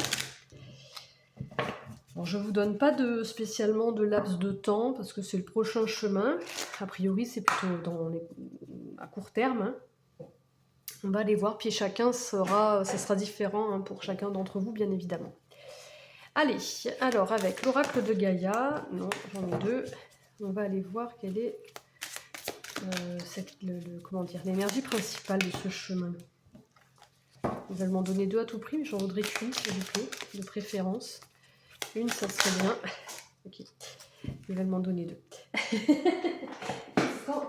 Bon, je ne vous donne pas spécialement de laps de temps, parce que c'est le prochain chemin. A priori, c'est plutôt à court terme, hein. On va aller voir, puis chacun ça sera différent, hein, pour chacun d'entre vous, bien évidemment. Allez, alors avec l'oracle de Gaïa, non, j'en ai deux, on va aller voir quelle est comment dire, l'énergie principale de ce chemin. Ils veulent m'en donner deux à tout prix, mais j'en voudrais qu'une, s'il vous plaît, de préférence. Une, ça serait bien. Ok, ils veulent m'en donner deux.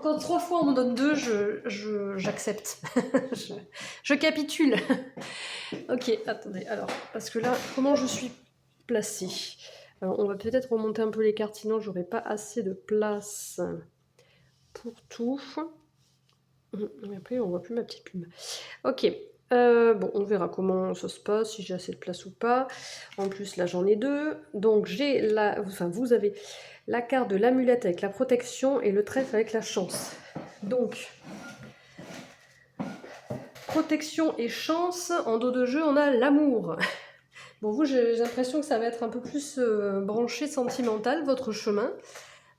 Quand 3 fois on m'en donne deux, j'accepte. je capitule. Ok, attendez, alors, parce que là, comment je suis placée? Alors, on va peut-être remonter un peu les cartes, sinon j'aurai pas assez de place pour tout. Et après, on voit plus ma petite plume. Ok, bon, on verra comment ça se passe, si j'ai assez de place ou pas. En plus, là, j'en ai deux. Donc, vous avez la carte de l'amulette avec la protection et le trèfle avec la chance. Donc, protection et chance, en dos de jeu, on a l'amour. Bon, vous, j'ai l'impression que ça va être un peu plus branché sentimental, votre chemin.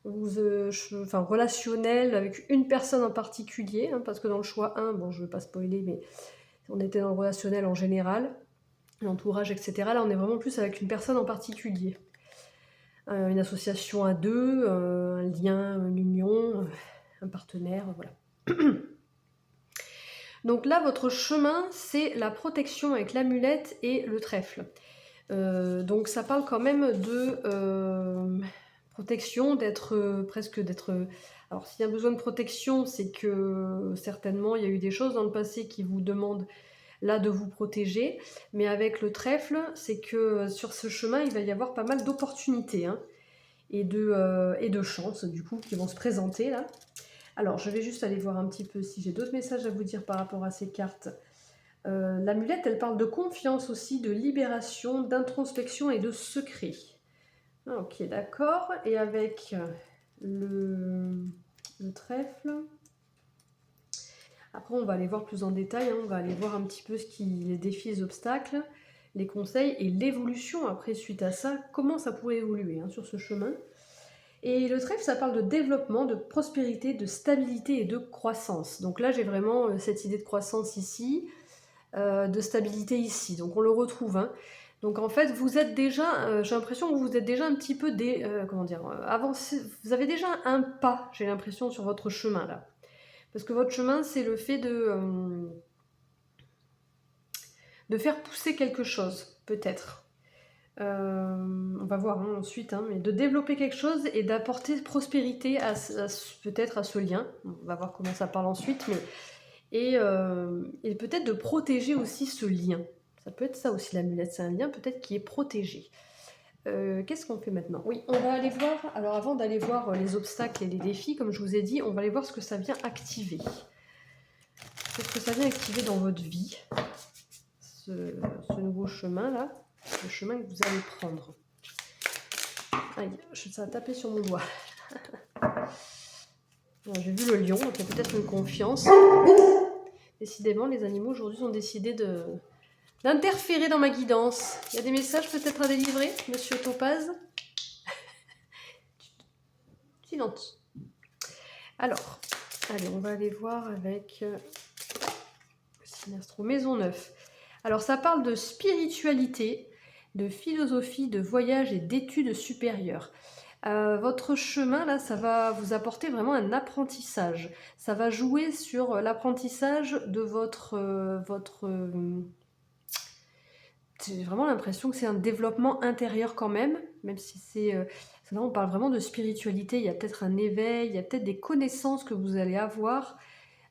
Relationnel avec une personne en particulier, hein, parce que dans le choix 1, bon, je ne veux pas spoiler, mais on était dans le relationnel en général, l'entourage, etc. Là, on est vraiment plus avec une personne en particulier. Une association à deux, un lien, une union, un partenaire, voilà. Donc là, votre chemin, c'est la protection avec l'amulette et le trèfle. Donc ça parle quand même de protection, presque d'être... Alors s'il y a besoin de protection, c'est que certainement il y a eu des choses dans le passé qui vous demandent là de vous protéger, mais avec le trèfle, c'est que sur ce chemin, il va y avoir pas mal d'opportunités, hein, et de chances du coup qui vont se présenter là. Alors je vais juste aller voir un petit peu si j'ai d'autres messages à vous dire par rapport à ces cartes. L'amulette, elle parle de confiance aussi, de libération, d'introspection et de secret. Ah, ok, d'accord. Et avec le trèfle, après on va aller voir plus en détail, hein, on va aller voir un petit peu les défis, les obstacles, les conseils et l'évolution après suite à ça, comment ça pourrait évoluer, hein, sur ce chemin. Et le trèfle, ça parle de développement, de prospérité, de stabilité et de croissance. Donc là, j'ai vraiment cette idée de croissance ici, de stabilité ici. Donc on le retrouve, hein. Donc en fait, vous êtes déjà, j'ai l'impression que vous êtes déjà un petit peu avancé. Vous avez déjà un pas, j'ai l'impression, sur votre chemin là. Parce que votre chemin, c'est le fait de faire pousser quelque chose, peut-être. On va voir, hein, ensuite, hein, mais de développer quelque chose et d'apporter prospérité peut-être à ce lien. On va voir comment ça parle ensuite, mais et peut-être de protéger aussi ce lien. Ça peut être ça aussi l'amulette, c'est un lien peut-être qui est protégé. Qu'est-ce qu'on fait maintenant? Oui, on va aller voir, alors avant d'aller voir les obstacles et les défis, comme je vous ai dit, on va aller voir ce que ça vient activer. Qu'est-ce que ça vient activer dans votre vie, ce nouveau chemin-là, le chemin que vous allez prendre. Aïe, ça a tapé sur mon doigt. J'ai vu le lion, donc il y a peut-être une confiance. Décidément, les animaux aujourd'hui ont décidé d'interférer dans ma guidance. Il y a des messages peut-être à délivrer, monsieur Topaz? Silence. Alors, allez, on va aller voir avec Sinastro, Maison 9. Alors, ça parle de spiritualité, de philosophie, de voyage et d'études supérieures. Votre chemin, là, ça va vous apporter vraiment un apprentissage. Ça va jouer sur l'apprentissage de j'ai vraiment l'impression que c'est un développement intérieur quand même si là on parle vraiment de spiritualité, il y a peut-être un éveil, il y a peut-être des connaissances que vous allez avoir.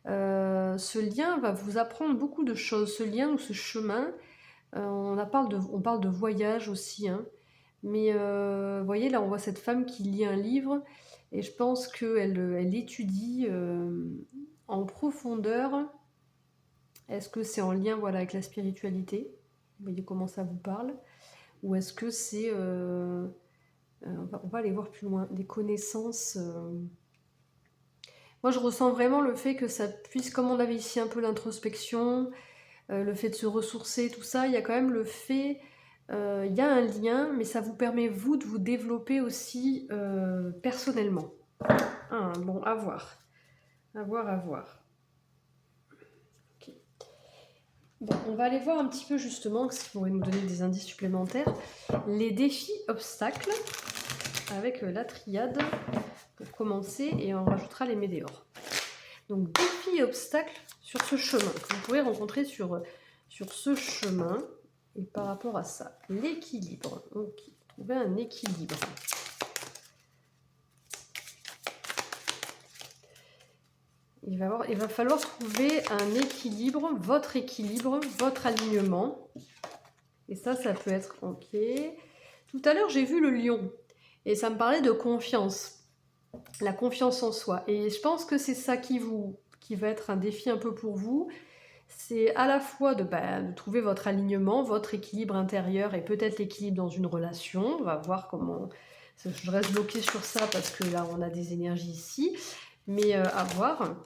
Ce lien va vous apprendre beaucoup de choses, ce lien ou ce chemin. On parle de voyage aussi, hein. Mais vous voyez, là on voit cette femme qui lit un livre et je pense qu'elle étudie en profondeur. Est-ce que c'est en lien, voilà, avec la spiritualité? Vous voyez comment ça vous parle? Ou est-ce que c'est... on va aller voir plus loin. Des connaissances... Moi, je ressens vraiment le fait que ça puisse, comme on avait ici un peu l'introspection, le fait de se ressourcer, tout ça, il y a quand même le fait... il y a un lien, mais ça vous permet, vous, de vous développer aussi personnellement. Ah, bon, à voir. À voir, à voir. Ok. Bon, on va aller voir un petit peu justement, ce qui pourrait nous donner des indices supplémentaires, les défis obstacles, avec la triade, pour commencer, et on rajoutera les météores. Donc, défis et obstacles sur ce chemin, que vous pourrez rencontrer sur ce chemin, et par rapport à ça, l'équilibre. Ok, trouver un équilibre. Il va falloir trouver un équilibre, votre alignement. Et ça peut être ok. Tout à l'heure, j'ai vu le lion. Et ça me parlait de confiance. La confiance en soi. Et je pense que c'est ça qui va être un défi un peu pour vous. C'est à la fois de trouver votre alignement, votre équilibre intérieur et peut-être l'équilibre dans une relation. On va voir comment... Je reste bloquée sur ça parce que là, on a des énergies ici. Mais à voir,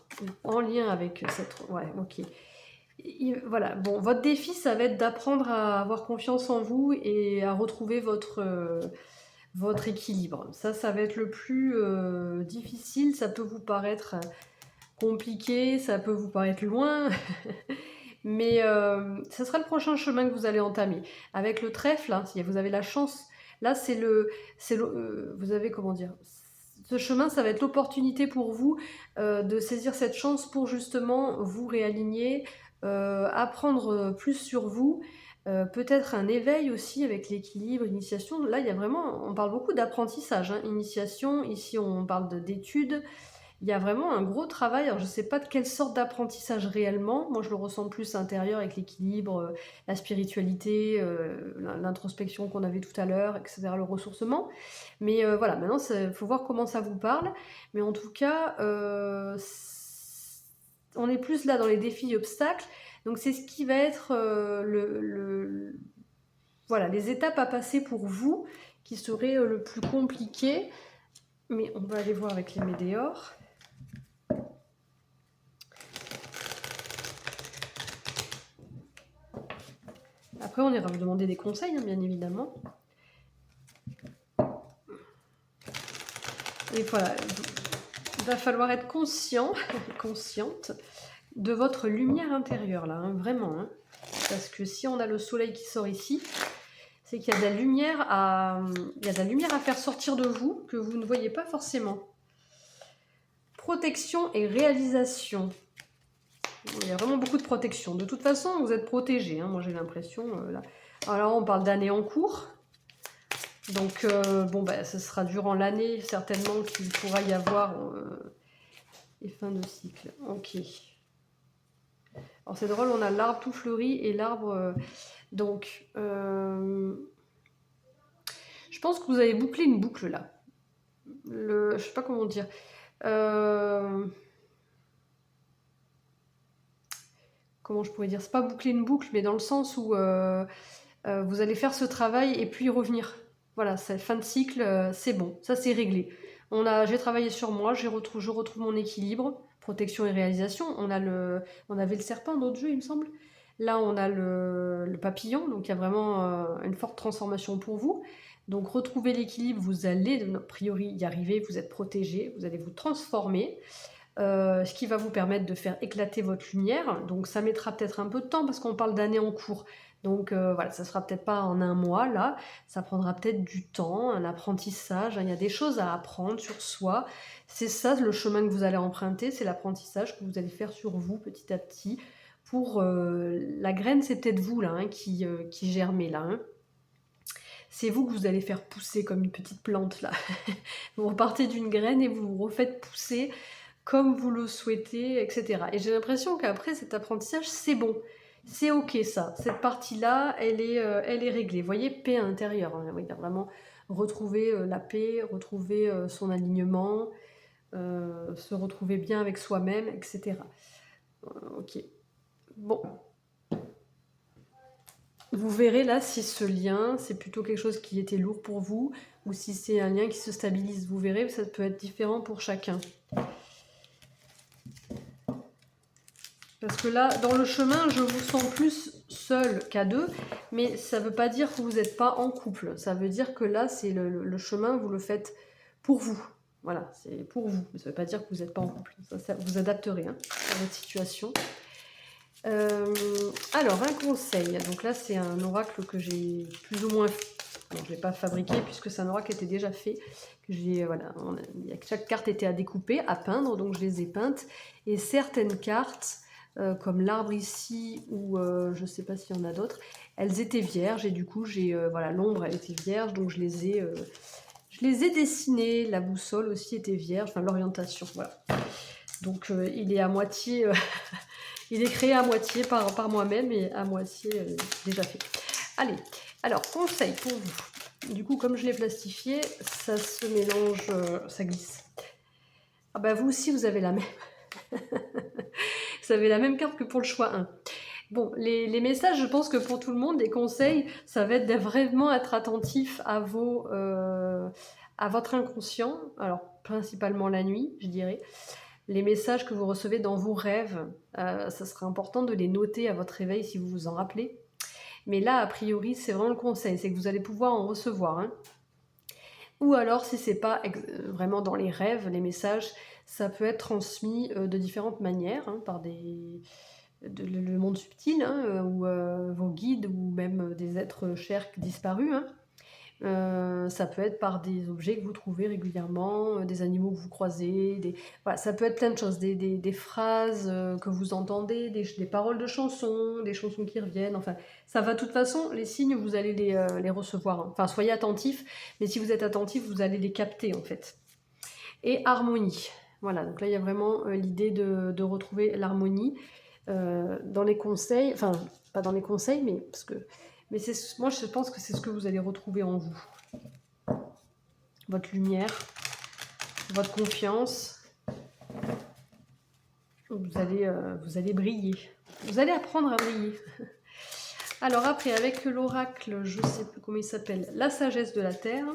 en lien avec cette... Ouais, ok. Voilà, bon, votre défi, ça va être d'apprendre à avoir confiance en vous et à retrouver votre équilibre. Ça va être le plus difficile. Ça peut vous paraître compliqué, ça peut vous paraître loin, mais ça sera le prochain chemin que vous allez entamer. Avec le trèfle, hein, si vous avez la chance, là, vous avez, comment dire, ce chemin, ça va être l'opportunité pour vous de saisir cette chance pour justement vous réaligner, apprendre plus sur vous, peut-être un éveil aussi avec l'équilibre, initiation. Là, il y a vraiment, on parle beaucoup d'apprentissage, hein, initiation, ici on parle d'études. Il y a vraiment un gros travail. Alors, je ne sais pas de quelle sorte d'apprentissage réellement. Moi, je le ressens plus intérieur avec l'équilibre, la spiritualité, l'introspection qu'on avait tout à l'heure, etc., le ressourcement. Mais voilà, maintenant, il faut voir comment ça vous parle. Mais en tout cas, on est plus là dans les défis et obstacles. Donc, c'est ce qui va être voilà, les étapes à passer pour vous qui seraient le plus compliqué. Mais on va aller voir avec les météores. Après, on ira vous demander des conseils, hein, bien évidemment. Et voilà, il va falloir être conscient, consciente de votre lumière intérieure, là, hein, vraiment. Hein. Parce que si on a le soleil qui sort ici, c'est qu'il y a de la lumière à faire sortir de vous que vous ne voyez pas forcément. Protection et réalisation. Il y a vraiment beaucoup de protection. De toute façon, vous êtes protégé. Hein, moi, j'ai l'impression. Là. Alors, on parle d'année en cours. Donc, bon, ce sera durant l'année, certainement, qu'il pourra y avoir les fins de cycle. Ok. Alors, c'est drôle, on a l'arbre tout fleuri et l'arbre... donc, je pense que vous avez bouclé une boucle, là. Je sais pas comment dire. Comment je pourrais dire? C'est pas boucler une boucle, mais dans le sens où vous allez faire ce travail et puis revenir. Voilà, c'est fin de cycle, c'est bon, ça c'est réglé. J'ai travaillé sur moi, je retrouve mon équilibre, protection et réalisation. On avait le serpent dans notre jeu, il me semble. Là, on a le papillon, donc il y a vraiment une forte transformation pour vous. Donc, retrouver l'équilibre, vous allez, a priori, y arriver, vous êtes protégé, vous allez vous transformer. Ce qui va vous permettre de faire éclater votre lumière. Donc ça mettra peut-être un peu de temps parce qu'on parle d'années en cours. Donc voilà, ça sera peut-être pas en un mois là, ça prendra peut-être du temps, un apprentissage. Il y a des choses à apprendre sur soi. C'est ça le chemin que vous allez emprunter, c'est l'apprentissage que vous allez faire sur vous petit à petit. Pour la graine, c'est peut-être vous là qui germez là. Hein. C'est vous que vous allez faire pousser comme une petite plante là. Vous repartez d'une graine et vous vous refaites pousser comme vous le souhaitez, etc. Et j'ai l'impression qu'après cet apprentissage, c'est bon. C'est ok ça. Cette partie-là, elle est réglée. Vous voyez, paix à l'intérieur. Hein. Il a vraiment retrouver la paix, retrouver son alignement, se retrouver bien avec soi-même, etc. Ok. Bon. Vous verrez là si ce lien, c'est plutôt quelque chose qui était lourd pour vous ou si c'est un lien qui se stabilise. Vous verrez, ça peut être différent pour chacun. Parce que là, dans le chemin, je vous sens plus seul qu'à deux, mais ça ne veut pas dire que vous n'êtes pas en couple. Ça veut dire que là, c'est le chemin, vous le faites pour vous. Voilà, c'est pour vous. Ça ne veut pas dire que vous n'êtes pas en couple. Ça vous adapterez à votre situation. Alors, un conseil. Donc là, c'est un oracle que j'ai plus ou moins... Non, je ne l'ai pas fabriqué puisque c'est un oracle qui était déjà fait. Voilà, chaque carte était à découper, à peindre, donc je les ai peintes. Et certaines cartes... comme l'arbre ici, ou je ne sais pas s'il y en a d'autres, elles étaient vierges, et du coup, voilà, l'ombre, elle était vierge, donc je les ai dessinées, la boussole aussi était vierge, enfin l'orientation, voilà. Donc il est à moitié, il est créé à moitié par moi-même, et à moitié déjà fait. Allez, alors, conseil pour vous. Du coup, comme je l'ai plastifié, ça se mélange, ça glisse. Ah bah vous aussi, vous avez la même. Vous avez la même carte que pour le choix 1. Bon, les messages, je pense que pour tout le monde, les conseils, ça va être vraiment être attentif à votre inconscient, alors principalement la nuit, je dirais. Les messages que vous recevez dans vos rêves, ça sera important de les noter à votre réveil si vous vous en rappelez. Mais là, a priori, c'est vraiment le conseil, c'est que vous allez pouvoir en recevoir. Hein. Ou alors, si c'est pas vraiment dans les rêves, les messages, ça peut être transmis de différentes manières, hein, par le monde subtil, hein, ou vos guides, ou même des êtres chers disparus. Hein. Ça peut être par des objets que vous trouvez régulièrement, des animaux que vous croisez, voilà, ça peut être plein de choses, des phrases que vous entendez, des paroles de chansons, des chansons qui reviennent, enfin, ça va de toute façon, les signes, vous allez les recevoir. Hein. Enfin, soyez attentifs, mais si vous êtes attentif, vous allez les capter, en fait. Et harmonie. Voilà, donc là, il y a vraiment l'idée de retrouver l'harmonie dans les conseils, enfin, pas dans les conseils, mais parce que... Mais moi, je pense que c'est ce que vous allez retrouver en vous. Votre lumière, votre confiance. Vous allez briller. Vous allez apprendre à briller. Alors après, avec l'oracle, je ne sais plus comment il s'appelle, la sagesse de la terre.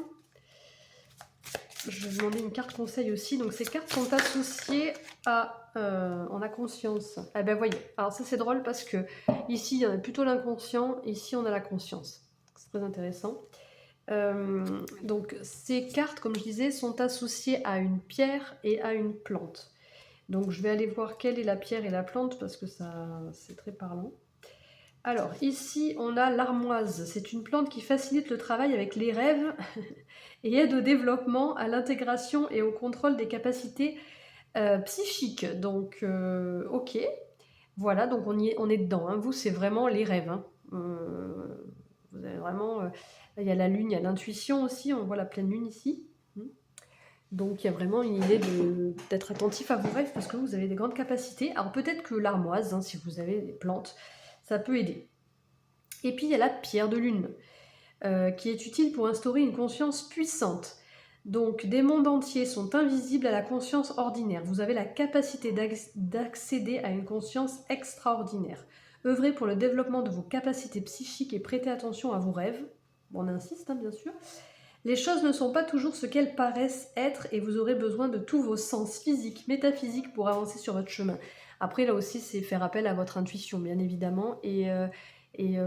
Je vais demander une carte conseil aussi. Donc ces cartes sont associées à... on a conscience. Eh ben voyez, alors ça c'est drôle parce que ici, il y en a plutôt l'inconscient, ici on a la conscience. C'est très intéressant. Donc ces cartes, comme je disais, sont associées à une pierre et à une plante. Donc je vais aller voir quelle est la pierre et la plante parce que ça c'est très parlant. Alors ici on a l'armoise, c'est une plante qui facilite le travail avec les rêves et aide au développement, à l'intégration et au contrôle des capacités psychiques. Donc ok, voilà, donc on est dedans, hein. Vous c'est vraiment les rêves. Hein. Vous avez vraiment... il y a la lune, il y a l'intuition aussi, on voit la pleine lune ici. Donc il y a vraiment une idée d'être attentif à vos rêves parce que vous avez des grandes capacités. Alors peut-être que l'armoise, hein, si vous avez des plantes, ça peut aider. Et puis il y a la pierre de lune, qui est utile pour instaurer une conscience puissante. Donc des mondes entiers sont invisibles à la conscience ordinaire. Vous avez la capacité d'accéder à une conscience extraordinaire. Œuvrez pour le développement de vos capacités psychiques et prêtez attention à vos rêves. On insiste, hein, bien sûr. Les choses ne sont pas toujours ce qu'elles paraissent être et vous aurez besoin de tous vos sens physiques, métaphysiques pour avancer sur votre chemin. Après, là aussi, c'est faire appel à votre intuition, bien évidemment. Et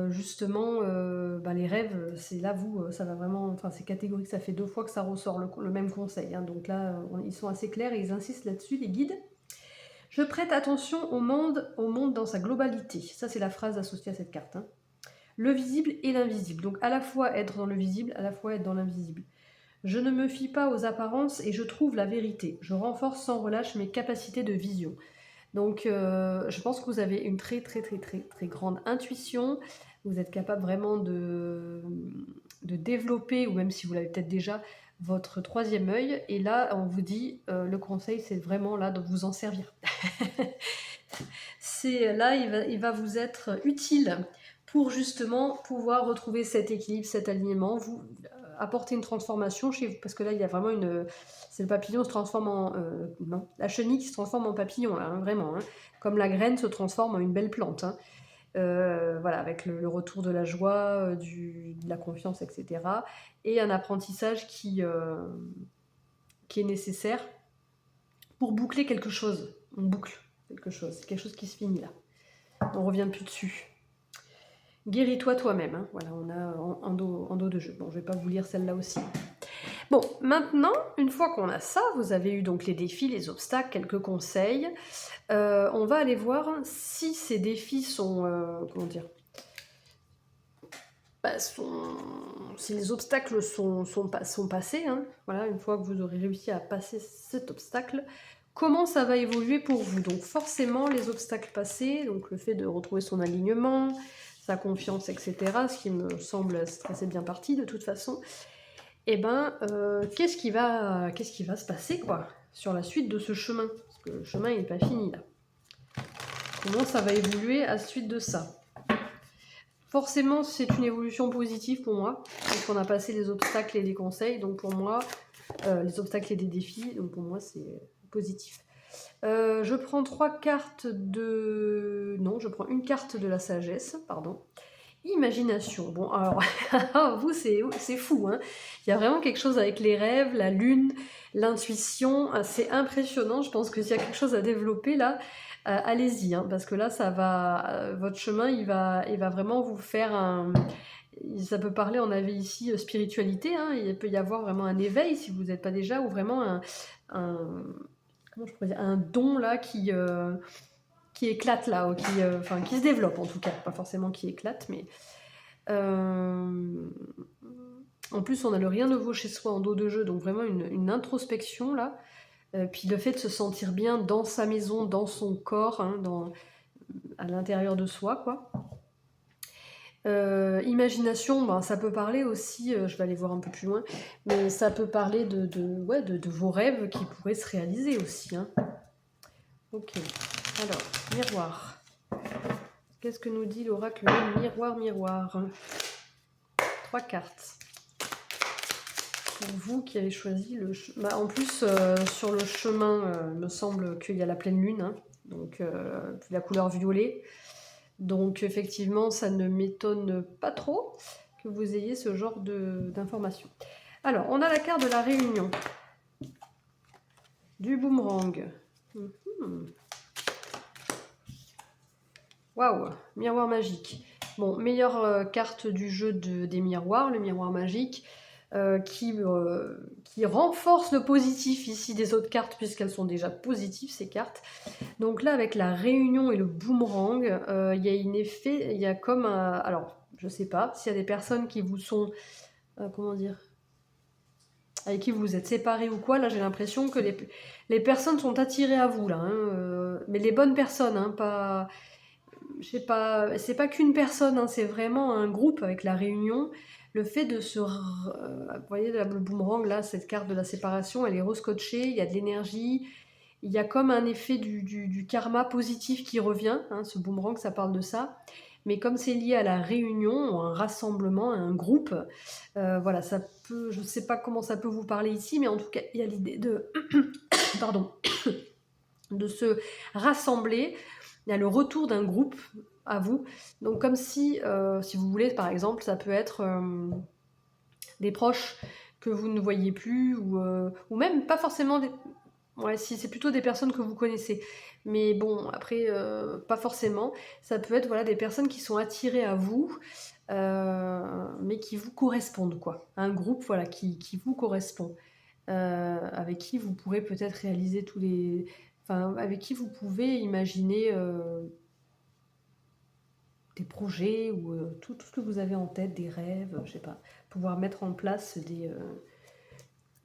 justement, les rêves, c'est là, ça va vraiment... Enfin, c'est catégorique, ça fait 2 fois que ça ressort le même conseil. Hein. Donc là, ils sont assez clairs et ils insistent là-dessus, les guides. Je prête attention au monde dans sa globalité. Ça, c'est la phrase associée à cette carte. Hein. Le visible et l'invisible. Donc à la fois être dans le visible, à la fois être dans l'invisible. Je ne me fie pas aux apparences et je trouve la vérité. Je renforce sans relâche mes capacités de vision. Donc je pense que vous avez une très grande intuition. Vous êtes capable vraiment de développer, ou même si vous l'avez peut-être déjà, votre 3e œil. Et là, on vous dit, le conseil, c'est vraiment là de vous en servir. Là, il va vous être utile pour justement pouvoir retrouver cet équilibre, cet alignement, vous apporter une transformation chez vous, parce que là, il y a vraiment c'est le papillon se transforme en... non, la chenille qui se transforme en papillon, là, hein, vraiment. Hein, comme la graine se transforme en une belle plante. Hein. voilà, avec le retour de la joie, de la confiance, etc. Et un apprentissage qui est nécessaire pour boucler quelque chose. On boucle quelque chose qui se finit là. On revient plus dessus. Guéris-toi toi-même, hein. Voilà, on a en dos de jeu. Bon, je vais pas vous lire celle-là aussi. Bon, maintenant, une fois qu'on a ça, vous avez eu donc les défis, les obstacles, quelques conseils. On va aller voir si ces défis sont, comment dire, si les obstacles sont passés, hein. Voilà, une fois que vous aurez réussi à passer cet obstacle, comment ça va évoluer pour vous? Donc forcément, les obstacles passés, donc le fait de retrouver son alignement, sa confiance, etc., ce qui me semble assez bien parti de toute façon, et ben, qu'est-ce qui va se passer, quoi, sur la suite de ce chemin? Parce que le chemin n'est pas fini, là. Comment ça va évoluer à la suite de ça? Forcément, c'est une évolution positive pour moi, parce qu'on a passé les obstacles et les conseils, donc pour moi, les obstacles et des défis, donc pour moi, c'est positif. Je prends 3 cartes de... Non, je prends une carte de la sagesse, pardon. Imagination. Bon, alors, vous, c'est fou, hein. Il y a vraiment quelque chose avec les rêves, la lune, l'intuition. C'est impressionnant. Je pense que s'il y a quelque chose à développer, là, allez-y, hein, parce que là, ça va... votre chemin, il va vraiment vous faire un... Ça peut parler, on avait ici spiritualité, hein, il peut y avoir vraiment un éveil, si vous n'êtes pas déjà, ou vraiment comment je pourrais dire, un don, là, qui éclate là, ou enfin, qui se développe en tout cas, pas forcément qui éclate, mais en plus on a le rien de nouveau chez soi en dos de jeu, donc vraiment une introspection là, puis le fait de se sentir bien dans sa maison, dans son corps, hein, à l'intérieur de soi, quoi. Imagination, ben, ça peut parler aussi, je vais aller voir un peu plus loin, mais ça peut parler de vos rêves qui pourraient se réaliser aussi, hein. Ok, alors, miroir. Qu'est-ce que nous dit l'oracle miroir, miroir? 3 cartes. Pour vous qui avez choisi le chemin. En plus, sur le chemin, il me semble qu'il y a la pleine lune, hein, donc la couleur violet. Donc effectivement, ça ne m'étonne pas trop que vous ayez ce genre d'informations. Alors, on a la carte de la réunion. Du boomerang. Waouh, miroir magique. Bon, meilleure carte du jeu des miroirs, le miroir magique, qui renforce le positif ici des autres cartes, puisqu'elles sont déjà positives, ces cartes. Donc là, avec la réunion et le boomerang, il y a un effet, il y a comme un... Alors, je sais pas, s'il y a des personnes qui vous sont... comment dire, avec qui vous êtes séparés ou quoi, là j'ai l'impression que les personnes sont attirées à vous, là, hein, mais les bonnes personnes, hein, pas... Je sais pas, c'est pas qu'une personne, hein, c'est vraiment un groupe avec la réunion. Le fait de vous voyez le boomerang là, cette carte de la séparation, elle est rescotchée, il y a de l'énergie, il y a comme un effet du karma positif qui revient, hein, ce boomerang, ça parle de ça. Mais comme c'est lié à la réunion, ou un rassemblement, à un groupe, voilà, ça peut, je sais pas comment ça peut vous parler ici, mais en tout cas, il y a l'idée de, pardon, de se rassembler. Il y a le retour d'un groupe à vous. Donc comme si vous voulez, par exemple, ça peut être des proches que vous ne voyez plus, ou même pas forcément des... Ouais, si c'est plutôt des personnes que vous connaissez. Mais bon, après, pas forcément. Ça peut être voilà, des personnes qui sont attirées à vous, mais qui vous correspondent, quoi. Un groupe voilà, qui vous correspond. Avec qui vous pourrez peut-être réaliser tous les... Enfin, avec qui vous pouvez imaginer des projets ou tout ce que vous avez en tête, des rêves, je sais pas, pouvoir mettre en place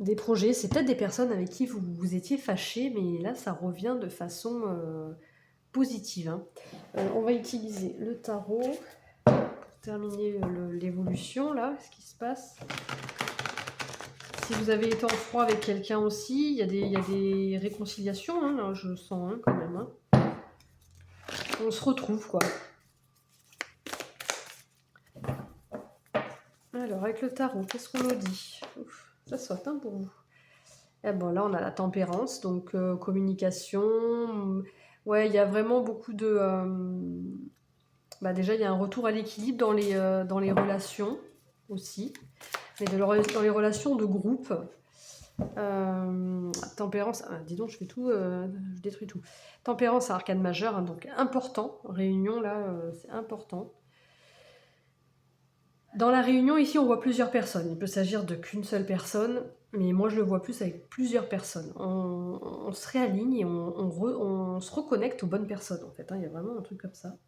des projets. C'est peut-être des personnes avec qui vous étiez fâché, mais là ça revient de façon positive, hein. On va utiliser le tarot pour terminer l'évolution, là, ce qui se passe. Si vous avez été en froid avec quelqu'un aussi, il y a des réconciliations, hein, là, je sens, hein, quand même, hein. On se retrouve, quoi. Alors, avec le tarot, qu'est-ce qu'on nous dit? Ouf, ça saute, hein, pour vous. Et bon, là, on a la tempérance, donc communication. Ouais, il y a vraiment beaucoup Bah déjà, il y a un retour à l'équilibre dans les relations aussi, mais dans les relations de groupe. Tempérance, dis donc, je fais tout, je détruis tout. Tempérance à arcane majeur, hein, donc important. Réunion, là, c'est important. Dans la réunion, ici, on voit plusieurs personnes. Il peut s'agir de qu'une seule personne, mais moi, je le vois plus avec plusieurs personnes. On se réaligne et on se reconnecte aux bonnes personnes, en fait. Hein. Il y a vraiment un truc comme ça.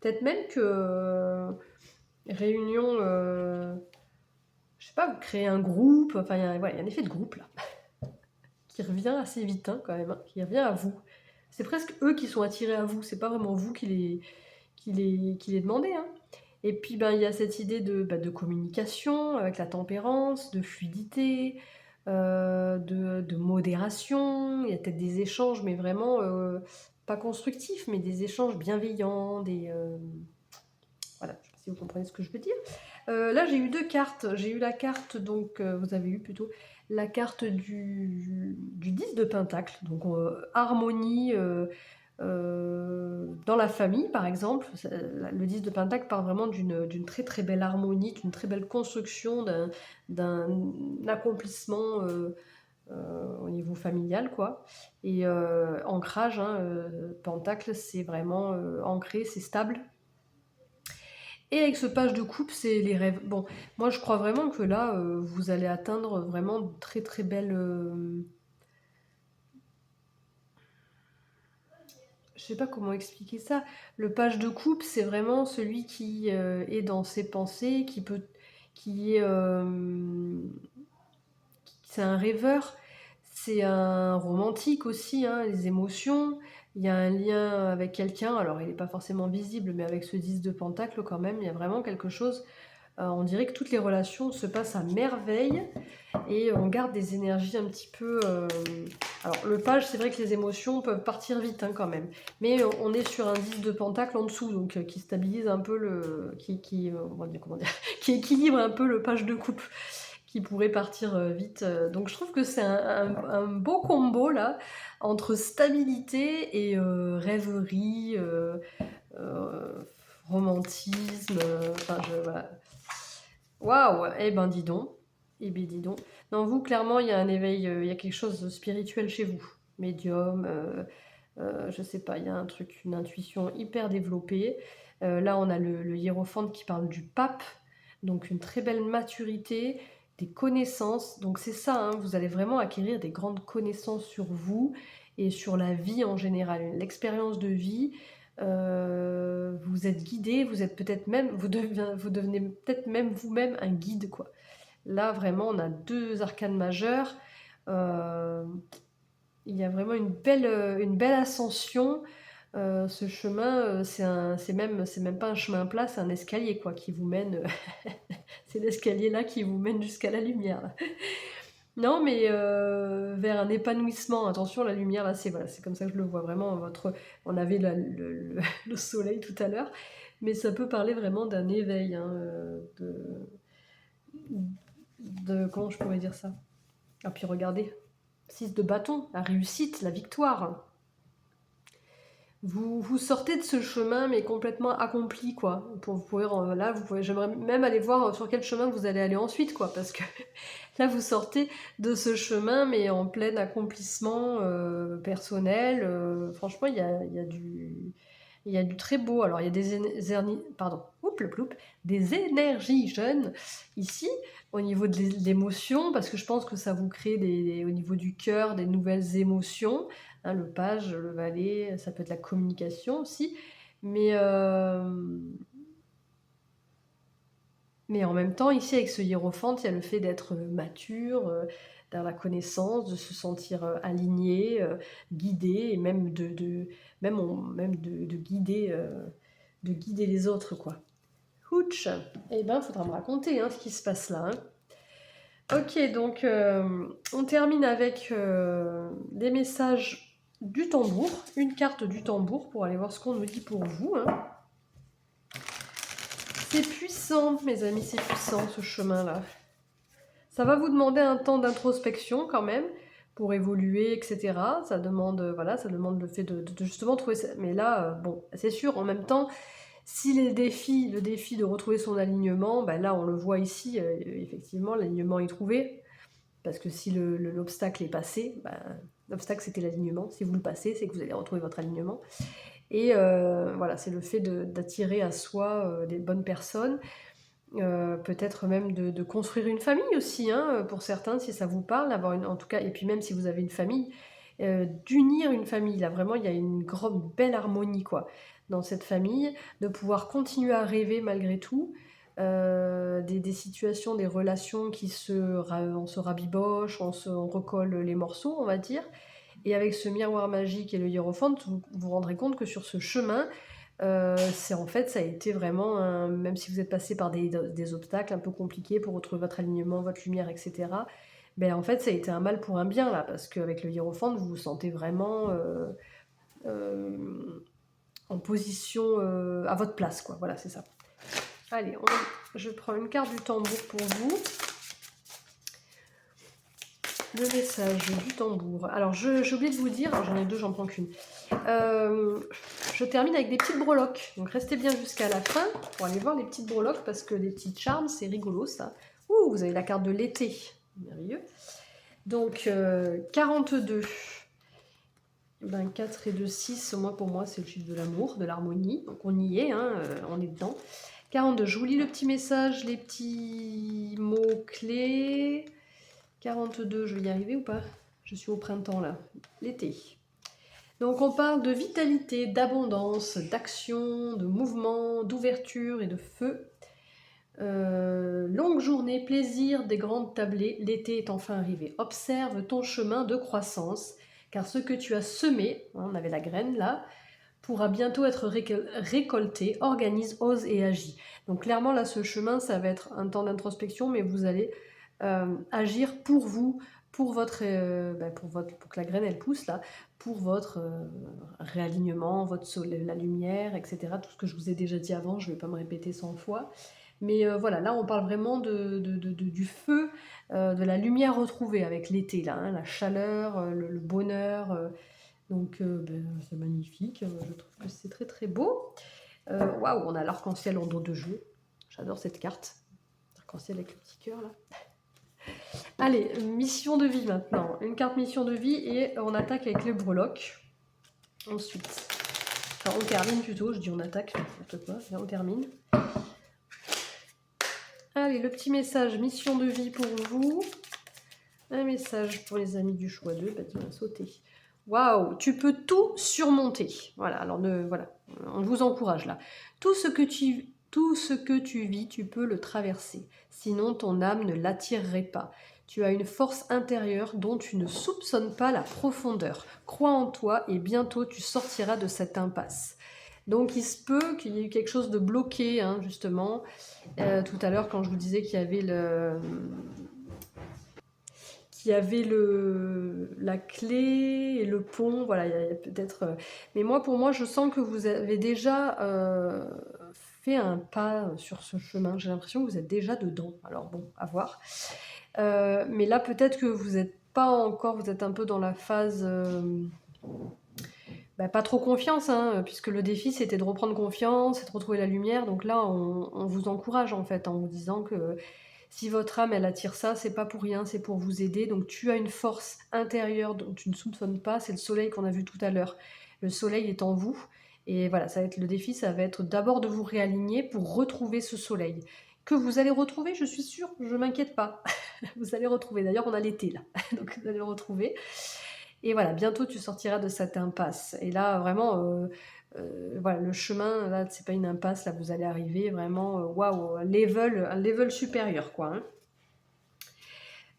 Peut-être même que réunion, je sais pas, vous créez un groupe, enfin, il y a un effet de groupe, là, qui revient assez vite, hein, quand même, hein, qui revient à vous. C'est presque eux qui sont attirés à vous, c'est pas vraiment vous qui les demandez, hein. Et puis, ben, il y a cette idée de communication avec la tempérance, de fluidité, de modération. Il y a peut-être des échanges, mais vraiment pas constructifs, mais des échanges bienveillants. Voilà, je sais pas si vous comprenez ce que je veux dire. Là, j'ai eu deux cartes. J'ai eu la carte, donc, vous avez eu plutôt la carte du 10 de Pentacle, donc harmonie. Dans la famille, par exemple, le 10 de Pentacle parle vraiment d'une très très belle harmonie, d'une très belle construction, d'un accomplissement au niveau familial, quoi. Et ancrage, hein, Pentacle, c'est vraiment ancré, c'est stable. Et avec ce page de coupe, c'est les rêves. Bon, moi je crois vraiment que là, vous allez atteindre vraiment de très très belles... je sais pas comment expliquer ça. Le page de coupe, c'est vraiment celui qui est dans ses pensées, qui est, c'est un rêveur, c'est un romantique aussi, hein, les émotions. Il y a un lien avec quelqu'un, alors il n'est pas forcément visible, mais avec ce 10 de Pentacle quand même, il y a vraiment quelque chose. On dirait que toutes les relations se passent à merveille et on garde des énergies un petit peu... Alors le page, c'est vrai que les émotions peuvent partir vite, hein, quand même, mais on est sur un 10 de Pentacle en dessous, donc qui stabilise un peu comment dire, qui équilibre un peu le page de coupe, qui pourrait partir vite. Donc je trouve que c'est un beau combo là, entre stabilité et rêverie, romantisme, voilà. Waouh! Eh ben dis donc. Eh ben dis donc. Non, vous, clairement, il y a un éveil, il y a quelque chose de spirituel chez vous. Médium, je sais pas, il y a un truc, une intuition hyper développée. Là, on a le hiérophante qui parle du pape, donc une très belle maturité, des connaissances. Donc c'est ça, hein, vous allez vraiment acquérir des grandes connaissances sur vous et sur la vie en général, l'expérience de vie. Vous êtes guidé, vous êtes peut-être même, vous devenez peut-être même vous-même un guide, quoi. Là, vraiment, on a deux arcanes majeures. Euh, il y a vraiment une belle ascension. Ce chemin, c'est même pas un chemin plat, c'est un escalier, quoi, qui vous mène. C'est l'escalier là qui vous mène jusqu'à la lumière, là. Non, mais vers un épanouissement. Attention, la lumière, là, c'est voilà, c'est comme ça que je le vois vraiment. On avait le soleil tout à l'heure, mais ça peut parler vraiment d'un éveil, hein, comment je pourrais dire ça? Ah, puis regardez, 6 de bâton, la réussite, la victoire. Vous sortez de ce chemin, mais complètement accompli, quoi. Là, j'aimerais même aller voir sur quel chemin vous allez aller ensuite, quoi, parce que là, vous sortez de ce chemin, mais en plein accomplissement personnel. Franchement, il y a du très beau. Alors, il y a des énergies jeunes ici, au niveau de l'émotion, parce que je pense que ça vous crée au niveau du cœur des nouvelles émotions. Hein, le page, le valet, ça peut être la communication aussi. Mais, mais en même temps, ici, avec ce hiérophante, il y a le fait d'être mature, dans la connaissance, de se sentir aligné, guidé, et même de guider les autres, quoi. Ouch! Eh ben, faudra me raconter, hein, ce qui se passe là, hein. Ok, donc on termine avec des messages du tambour, une carte du tambour pour aller voir ce qu'on nous dit pour vous, hein. C'est puissant, mes amis, c'est puissant ce chemin-là. Ça va vous demander un temps d'introspection quand même pour évoluer, etc. Ça demande, voilà, ça demande le fait de justement trouver ça. Mais là, bon, c'est sûr, en même temps, Si le défi de retrouver son alignement, ben là on le voit ici, effectivement l'alignement est trouvé, parce que si l'obstacle est passé, ben, l'obstacle c'était l'alignement, si vous le passez c'est que vous allez retrouver votre alignement. Et voilà, c'est le fait d'attirer à soi des bonnes personnes, peut-être même de construire une famille aussi, hein, pour certains, si ça vous parle, avoir en tout cas, et puis même si vous avez une famille, d'unir une famille, là vraiment il y a une grande belle harmonie quoi, dans cette famille, de pouvoir continuer à rêver malgré tout, des situations, des relations qui on se rabiboche, on recolle les morceaux, on va dire, et avec ce miroir magique et le hiérophante, vous vous rendrez compte que sur ce chemin, c'est en fait, ça a été vraiment même si vous êtes passé par des obstacles un peu compliqués pour retrouver votre alignement, votre lumière, etc. Ben en fait, ça a été un mal pour un bien là, parce qu'avec le hiérophante, vous vous sentez vraiment en position à votre place, quoi. Voilà, c'est ça. Allez, je prends une carte du tambour pour vous. Le message du tambour. Alors, j'ai oublié de vous dire, j'en ai deux, j'en prends qu'une. Je termine avec des petites breloques. Donc, restez bien jusqu'à la fin pour aller voir les petites breloques, parce que les petites charmes, c'est rigolo, ça. Ouh, vous avez la carte de l'été. Merveilleux. Donc, 42. Ben, 4 et 2, 6, moi, pour moi, c'est le chiffre de l'amour, de l'harmonie. Donc, on y est, hein, on est dedans. 42, je vous lis le petit message, les petits mots-clés. 42, je vais y arriver ou pas? Je suis au printemps là, l'été. Donc on parle de vitalité, d'abondance, d'action, de mouvement, d'ouverture et de feu. Longue journée, plaisir des grandes tablées, l'été est enfin arrivé. Observe ton chemin de croissance, car ce que tu as semé, hein, on avait la graine là, pourra bientôt être récolté. Organise, ose et agis. Donc clairement là, ce chemin, ça va être un temps d'introspection, mais vous allez agir pour vous, pour que la graine elle pousse là, pour votre réalignement, votre soleil, la lumière, etc. Tout ce que je vous ai déjà dit avant, je ne vais pas me répéter 100 fois. Mais voilà, là on parle vraiment du feu, de la lumière retrouvée avec l'été, là, hein, la chaleur, le bonheur. Donc c'est magnifique, je trouve que c'est très très beau. Waouh, on a l'arc-en-ciel en dos de jeu. J'adore cette carte. L'arc-en-ciel avec le petit cœur là. Allez, mission de vie maintenant. Une carte mission de vie et on attaque avec les breloques. Ensuite, enfin on termine plutôt, je dis on attaque, n'importe quoi, là on termine. Allez, le petit message mission de vie pour vous. Un message pour les amis du choix 2, bah tiens, sauter. Waouh, tu peux tout surmonter. Voilà, alors voilà, on vous encourage là. Tout ce que tu vis, tu peux le traverser. Sinon, ton âme ne l'attirerait pas. Tu as une force intérieure dont tu ne soupçonnes pas la profondeur. Crois en toi et bientôt tu sortiras de cette impasse. Donc il se peut qu'il y ait eu quelque chose de bloqué, hein, justement. Tout à l'heure, quand je vous disais qu'il y avait la clé et le pont, voilà, il y a peut-être... Mais pour moi, je sens que vous avez déjà fait un pas sur ce chemin. J'ai l'impression que vous êtes déjà dedans. Alors bon, à voir. Mais là, peut-être que vous n'êtes pas encore, vous êtes un peu dans la phase... pas trop confiance, hein, puisque le défi, c'était de reprendre confiance et de retrouver la lumière. Donc là, on vous encourage, en fait, en vous disant que... Si votre âme, elle attire ça, c'est pas pour rien, c'est pour vous aider. Donc tu as une force intérieure dont tu ne soupçonnes pas, c'est le soleil qu'on a vu tout à l'heure. Le soleil est en vous. Et voilà, ça va être le défi, ça va être d'abord de vous réaligner pour retrouver ce soleil. Que vous allez retrouver, je suis sûre, je ne m'inquiète pas. Vous allez retrouver, d'ailleurs on a l'été là, donc vous allez le retrouver. Et voilà, bientôt tu sortiras de cette impasse. Et là, vraiment... voilà, le chemin, là, c'est pas une impasse, là, vous allez arriver vraiment, waouh, un level supérieur, quoi.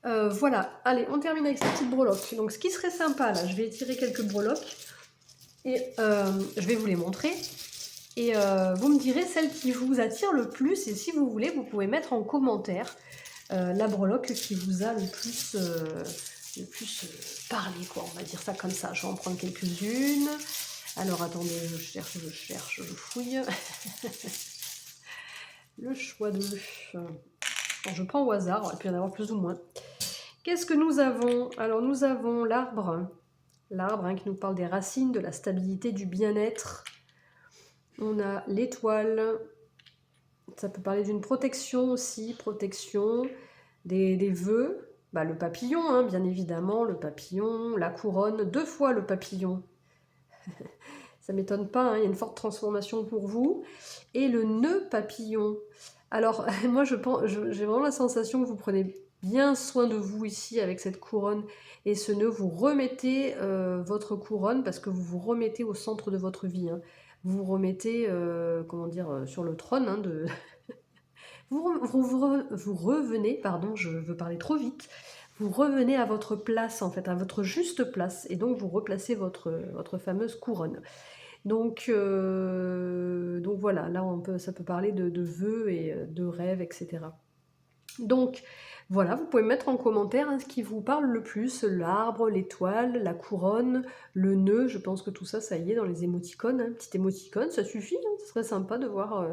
Hein. Voilà, allez, on termine avec ces petites breloques. Donc, ce qui serait sympa, là, je vais étirer quelques breloques et je vais vous les montrer. Et vous me direz celle qui vous attire le plus. Et si vous voulez, vous pouvez mettre en commentaire la breloque qui vous a le plus parlé, quoi. On va dire ça comme ça. Je vais en prendre quelques-unes. Alors attendez, je cherche, je fouille. Le choix de... Alors, je prends au hasard, il peut y en avoir plus ou moins. Qu'est-ce que nous avons? Alors nous avons l'arbre. L'arbre, hein, qui nous parle des racines, de la stabilité, du bien-être. On a l'étoile. Ça peut parler d'une protection aussi, protection, des vœux. Bah, le papillon, hein, bien évidemment, le papillon, la couronne, 2 fois le papillon. Ça m'étonne pas, hein, il y a une forte transformation pour vous. Et le nœud papillon. Alors, moi, j'ai vraiment la sensation que vous prenez bien soin de vous ici avec cette couronne et ce nœud. Vous remettez votre couronne parce que vous vous remettez au centre de votre vie. Hein. Vous vous remettez, comment dire, sur le trône. Hein, vous revenez, pardon, je veux parler trop vite. Vous revenez à votre place, en fait, à votre juste place. Et donc, vous replacez votre fameuse couronne. Donc voilà, là ça peut parler de vœux et de rêves, etc. Donc voilà, vous pouvez mettre en commentaire hein, ce qui vous parle le plus, l'arbre, l'étoile, la couronne, le nœud, je pense que tout ça, ça y est dans les émoticônes, hein, petite émoticône, ça suffit, hein, ce serait sympa de voir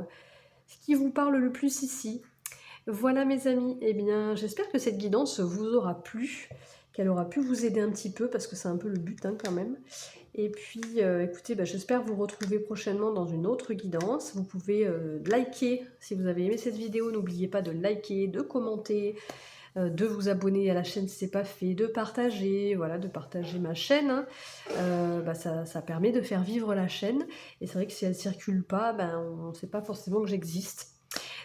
ce qui vous parle le plus ici. Voilà mes amis, eh bien j'espère que cette guidance vous aura plu, qu'elle aura pu vous aider un petit peu, parce que c'est un peu le but hein, quand même. Et puis écoutez, j'espère vous retrouver prochainement dans une autre guidance. Vous pouvez liker si vous avez aimé cette vidéo, n'oubliez pas de liker, de commenter, de vous abonner à la chaîne si ce n'est pas fait, de partager, voilà, de partager ma chaîne. Hein. Ça permet de faire vivre la chaîne. Et c'est vrai que si elle ne circule pas, on ne sait pas forcément que j'existe.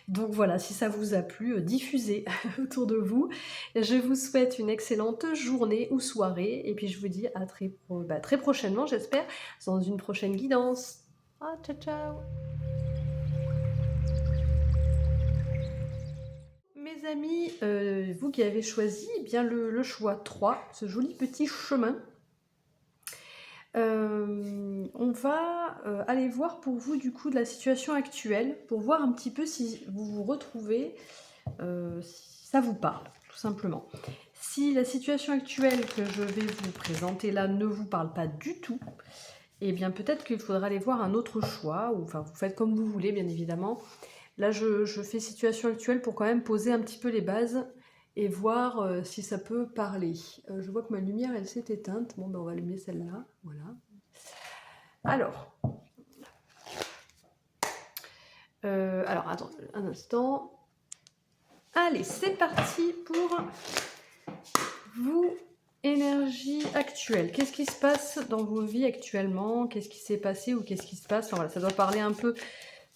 Donc voilà, si ça vous a plu, diffusez autour de vous. Je vous souhaite une excellente journée ou soirée. Et puis je vous dis à très prochainement, j'espère, dans une prochaine guidance. Ah, ciao, ciao! Mes amis, vous qui avez choisi eh bien le choix 3, ce joli petit chemin, on va aller voir pour vous du coup de la situation actuelle, pour voir un petit peu si vous vous retrouvez, si ça vous parle, tout simplement. Si la situation actuelle que je vais vous présenter là ne vous parle pas du tout, eh bien peut-être qu'il faudra aller voir un autre choix, ou enfin vous faites comme vous voulez bien évidemment. Là je fais situation actuelle pour quand même poser un petit peu les bases et voir si ça peut parler. Je vois que ma lumière elle s'est éteinte, bon on va allumer celle-là, voilà. Alors, attends un instant. Allez, c'est parti pour vous, énergie actuelle. Qu'est-ce qui se passe dans vos vies actuellement? Qu'est-ce qui s'est passé ou qu'est-ce qui se passe? Enfin, voilà, ça doit parler un peu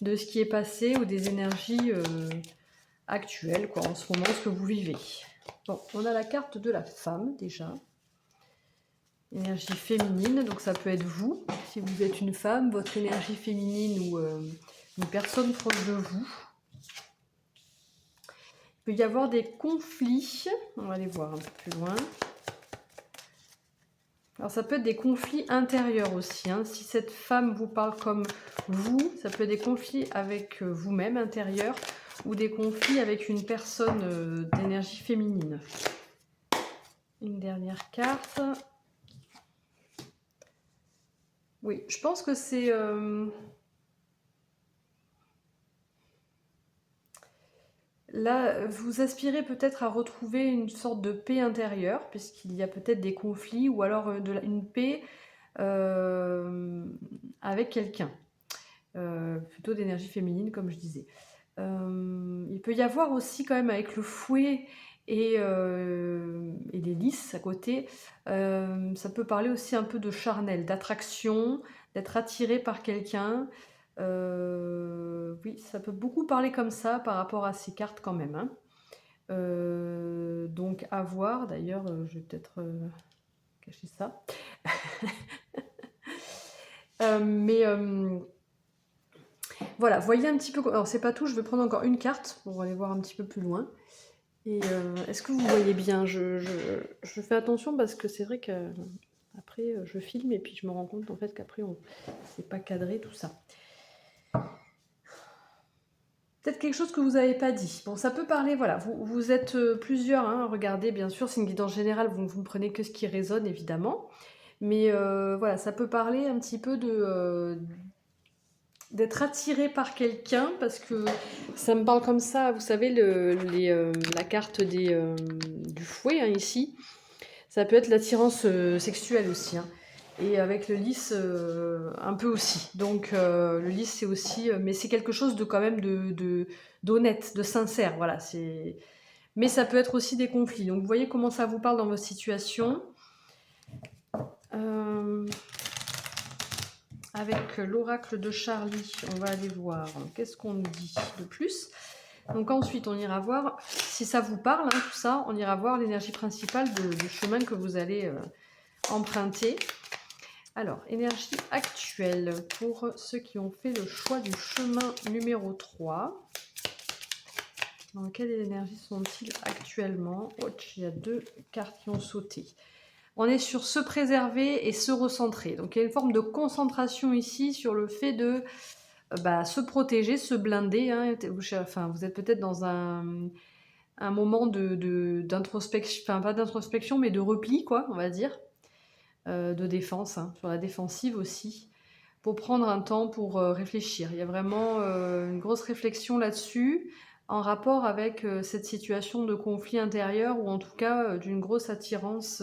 de ce qui est passé ou des énergies actuelles, quoi, en ce moment, ce que vous vivez. Bon, on a la carte de la femme, déjà. Énergie féminine, donc ça peut être vous, si vous êtes une femme, votre énergie féminine ou une personne proche de vous. Il peut y avoir des conflits, on va les voir un peu plus loin. Alors ça peut être des conflits intérieurs aussi, hein. Si cette femme vous parle comme vous, ça peut être des conflits avec vous-même intérieurs ou des conflits avec une personne d'énergie féminine. Une dernière carte. Oui, je pense que c'est... Là, vous aspirez peut-être à retrouver une sorte de paix intérieure, puisqu'il y a peut-être des conflits, ou alors une paix avec quelqu'un. Plutôt d'énergie féminine, comme je disais. Il peut y avoir aussi quand même avec le fouet et les lys à côté, ça peut parler aussi un peu de charnel, d'attraction, d'être attiré par quelqu'un. Oui, ça peut beaucoup parler comme ça par rapport à ces cartes quand même. Hein. Donc à voir, d'ailleurs, je vais peut-être cacher ça. Voilà, voyez un petit peu... Alors c'est pas tout, je vais prendre encore une carte, on va aller voir un petit peu plus loin. Et est-ce que vous voyez bien? Je fais attention parce que c'est vrai que après je filme et puis je me rends compte en fait qu'après c'est pas cadré tout ça. Peut-être quelque chose que vous n'avez pas dit. Bon, ça peut parler, voilà, vous êtes plusieurs, hein, regardez, bien sûr, c'est une guidance générale, vous ne prenez que ce qui résonne, évidemment. Mais voilà, ça peut parler un petit peu d'être attiré par quelqu'un, parce que ça me parle comme ça, vous savez, la carte du fouet, hein, ici. Ça peut être l'attirance sexuelle aussi, hein. et avec le lys un peu aussi. Donc le lys c'est aussi, mais c'est quelque chose de quand même d'honnête, de sincère, voilà. Mais ça peut être aussi des conflits. Donc vous voyez comment ça vous parle dans vos situations. Avec l'oracle de Charlie, on va aller voir qu'est-ce qu'on nous dit de plus. Donc ensuite, on ira voir, si ça vous parle, hein, tout ça, on ira voir l'énergie principale du chemin que vous allez emprunter. Alors, énergie actuelle pour ceux qui ont fait le choix du chemin numéro 3. Dans quelle énergie sont-ils actuellement? Oh, il y a 2 cartes qui ont sauté. On est sur se préserver et se recentrer. Donc il y a une forme de concentration ici sur le fait de se protéger, se blinder. Hein. Vous êtes peut-être dans un moment d'introspection, enfin pas d'introspection, mais de repli, quoi, on va dire, de défense, hein, sur la défensive aussi, pour prendre un temps pour réfléchir. Il y a vraiment une grosse réflexion là-dessus, en rapport avec cette situation de conflit intérieur, ou en tout cas d'une grosse attirance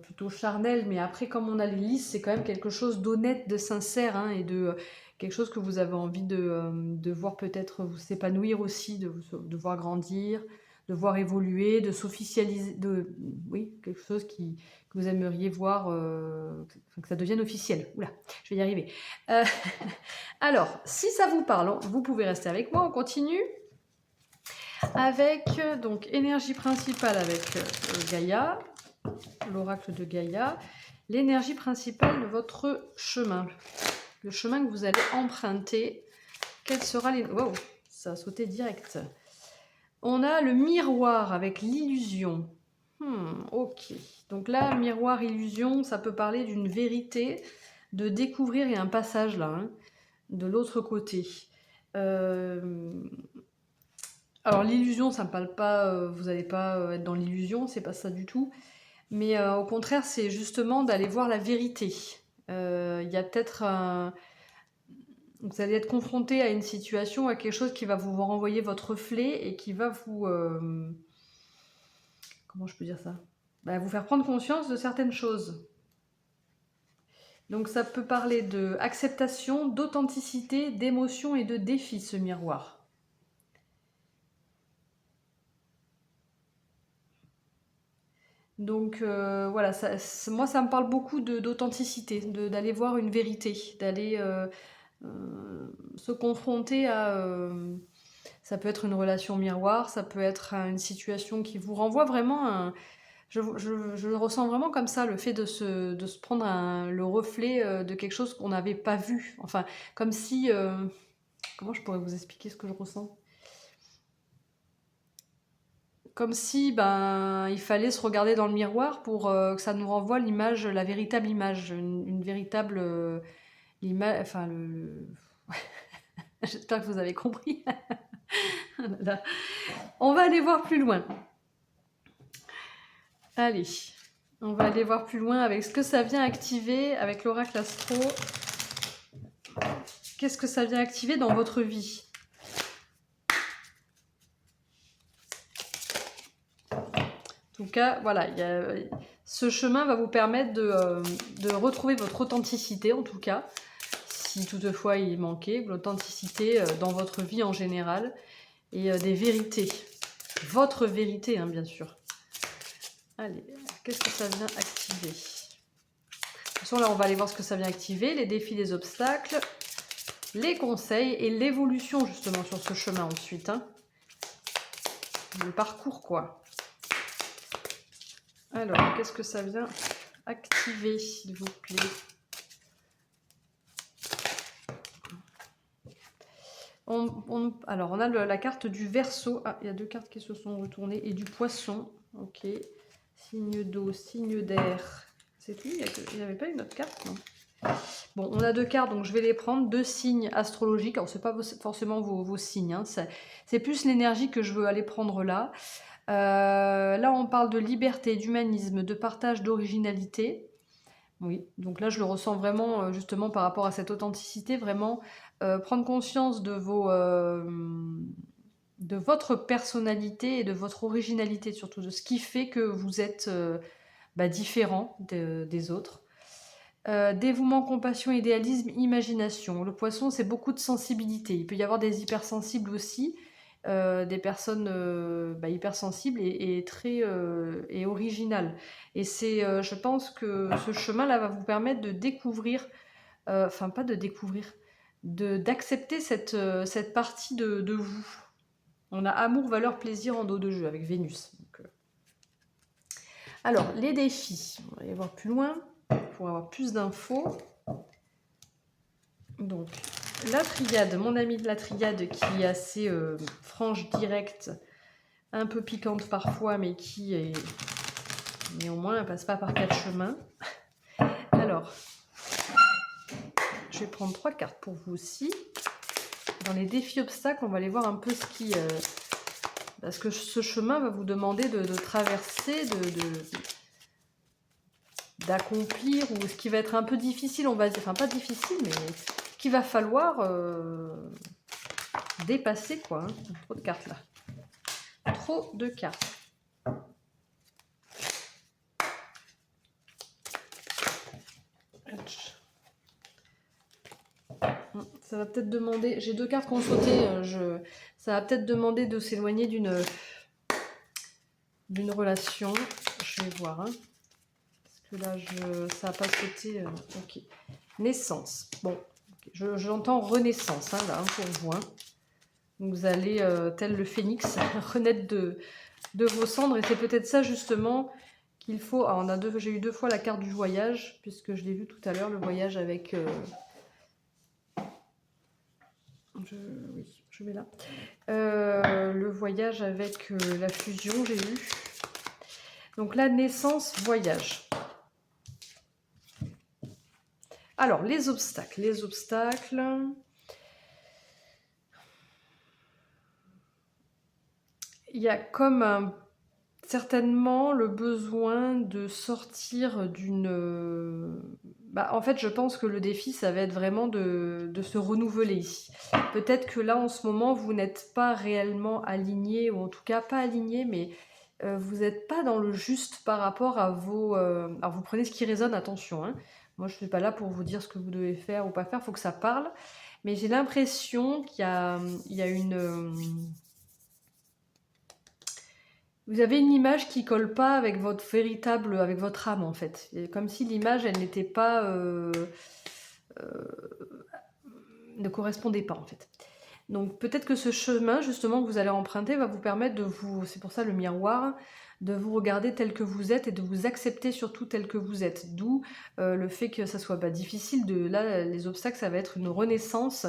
plutôt charnelle, mais après comme on a les lys, c'est quand même quelque chose d'honnête, de sincère, hein, et de quelque chose que vous avez envie de voir peut-être vous s'épanouir aussi, de voir grandir, de voir évoluer, de s'officialiser, oui, quelque chose que vous aimeriez voir, que ça devienne officiel. Oula, je vais y arriver. Alors, si ça vous parle, vous pouvez rester avec moi, on continue. Avec donc énergie principale avec Gaïa, l'oracle de Gaïa, l'énergie principale de votre chemin, le chemin que vous allez emprunter. Quelle sera les... Wow, ça a sauté direct. On a le miroir avec l'illusion. Ok. Donc là, miroir, illusion, ça peut parler d'une vérité, de découvrir, il y a un passage là, hein, de l'autre côté. Alors l'illusion, ça ne parle pas, vous n'allez pas être dans l'illusion, c'est pas ça du tout. Mais au contraire, c'est justement d'aller voir la vérité. Il y a peut-être vous allez être confronté à une situation, à quelque chose qui va vous renvoyer votre reflet et qui va vous... comment je peux dire ça? Vous faire prendre conscience de certaines choses. Donc ça peut parler d'acceptation, d'authenticité, d'émotion et de défi, ce miroir. Donc voilà, moi ça me parle beaucoup d'authenticité, d'aller voir une vérité, d'aller se confronter à... ça peut être une relation miroir, ça peut être une situation qui vous renvoie vraiment... je le ressens vraiment comme ça, le fait de se prendre le reflet de quelque chose qu'on n'avait pas vu. Enfin, comme si... comment je pourrais vous expliquer ce que je ressens? Comme si il fallait se regarder dans le miroir pour que ça nous renvoie l'image, la véritable image, une véritable image, enfin j'espère que vous avez compris. On va aller voir plus loin. Allez, on va aller voir plus loin avec ce que ça vient activer avec l'oracle astro. Qu'est-ce que ça vient activer dans votre vie? En tout cas, voilà, ce chemin va vous permettre de retrouver votre authenticité, en tout cas, si toutefois il manquait, l'authenticité dans votre vie en général, et des vérités. Votre vérité, hein, bien sûr. Allez, qu'est-ce que ça vient activer? De toute façon, là, on va aller voir ce que ça vient activer, les défis, les obstacles, les conseils et l'évolution, justement, sur ce chemin ensuite. Hein. Le parcours, quoi. Alors, qu'est-ce que ça vient activer, s'il vous plaît? Alors, on a la carte du Verseau. Ah, il y a 2 cartes qui se sont retournées. Et du Poisson. Ok. Signe d'eau, signe d'air. C'est tout? Il n'y avait pas une autre carte, non? Bon, on a 2 cartes, donc je vais les prendre. 2 signes astrologiques. Alors, ce n'est pas forcément vos signes. Hein. C'est plus l'énergie que je veux aller prendre là. Là, on parle de liberté, d'humanisme, de partage, d'originalité. Oui, donc là, je le ressens vraiment, justement, par rapport à cette authenticité, vraiment prendre conscience de votre personnalité et de votre originalité, surtout de ce qui fait que vous êtes différent des autres. Dévouement, compassion, idéalisme, imagination. Le poisson, c'est beaucoup de sensibilité. Il peut y avoir des hypersensibles aussi, des personnes hypersensibles et très et originales. Et je pense que ce chemin-là va vous permettre de découvrir, enfin pas de découvrir, d'accepter cette partie de vous. On a amour, valeur, plaisir en dos de jeu avec Vénus. Donc, alors, les défis. On va aller voir plus loin pour avoir plus d'infos. Donc, la triade, mon amie de la triade qui est assez franche, directe, un peu piquante parfois, mais qui est... Néanmoins, elle passe pas par 4 chemins. Alors, je vais prendre 3 cartes pour vous aussi. Dans les défis obstacles, on va aller voir un peu ce qui... parce que ce chemin va vous demander de traverser, d'accomplir, ou ce qui va être un peu difficile, on va dire, enfin pas difficile, mais qu'il va falloir dépasser, quoi. Hein. Trop de cartes là. Trop de cartes. Ça va peut-être demander, j'ai 2 cartes qui ont sauté, ça va peut-être demander de s'éloigner d'une relation. Je vais voir, hein. Parce que là, ça n'a pas sauté. Ok. Naissance. Bon, okay. J'entends renaissance, hein, là, hein, pour vous. Hein. Vous allez, tel le phénix, renaître de vos cendres. Et c'est peut-être ça, justement, qu'il faut... Alors, j'ai eu 2 fois la carte du voyage, puisque je l'ai vu tout à l'heure, le voyage avec... oui, je vais là. Le voyage avec la fusion, j'ai eu. Donc là, naissance, voyage. Alors, les obstacles. Les obstacles... Il y a comme certainement le besoin de sortir d'une... en fait, je pense que le défi, ça va être vraiment de se renouveler ici. Peut-être que là, en ce moment, vous n'êtes pas réellement aligné, ou en tout cas pas aligné, mais vous n'êtes pas dans le juste par rapport à vos... alors, vous prenez ce qui résonne, attention. Hein. Moi, je ne suis pas là pour vous dire ce que vous devez faire ou pas faire, il faut que ça parle. Mais j'ai l'impression qu'il y a une... Vous avez une image qui colle pas avec votre véritable, avec votre âme en fait. Et comme si l'image, elle n'était pas, ne correspondait pas en fait. Donc peut-être que ce chemin justement que vous allez emprunter va vous permettre de vous, c'est pour ça le miroir, de vous regarder tel que vous êtes et de vous accepter surtout tel que vous êtes. D'où le fait que ça soit pas difficile. Là, les obstacles, ça va être une renaissance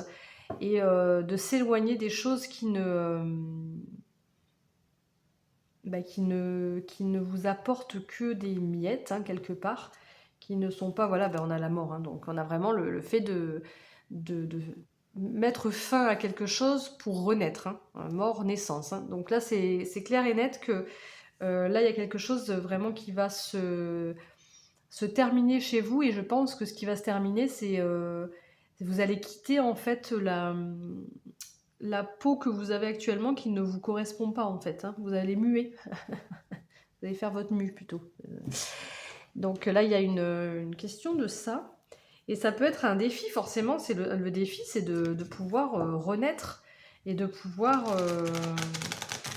et de s'éloigner des choses qui qui ne vous apportent que des miettes, hein, quelque part, qui ne sont pas, voilà, on a la mort, hein, donc on a vraiment le fait de mettre fin à quelque chose pour renaître, hein, mort, naissance. Hein. Donc là, c'est clair et net que là, il y a quelque chose vraiment qui va se terminer chez vous, et je pense que ce qui va se terminer, c'est vous allez quitter en fait la peau que vous avez actuellement qui ne vous correspond pas en fait. Hein. Vous allez muer. Vous allez faire votre mue plutôt. Donc là, il y a une question de ça. Et ça peut être un défi, forcément. C'est le défi, c'est de pouvoir renaître et de pouvoir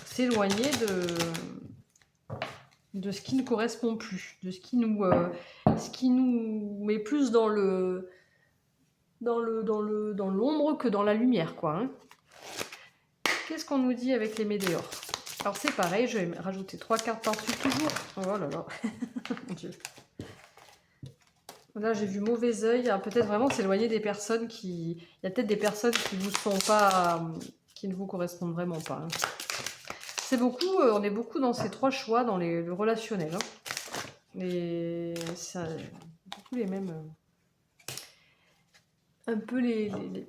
s'éloigner de ce qui ne correspond plus, de ce qui nous met plus dans l'ombre que dans la lumière, quoi. Hein. Qu'est-ce qu'on nous dit avec les météores? Alors c'est pareil, je vais rajouter 3 cartes par-dessus toujours. Oh là là, mon Dieu. Là j'ai vu mauvais œil. Peut-être vraiment s'éloigner des personnes qui... Il y a peut-être des personnes qui vous sont pas... qui ne vous correspondent vraiment pas. Hein. C'est beaucoup, on est beaucoup dans ces 3 choix, dans le relationnel. Hein. C'est beaucoup les mêmes... un peu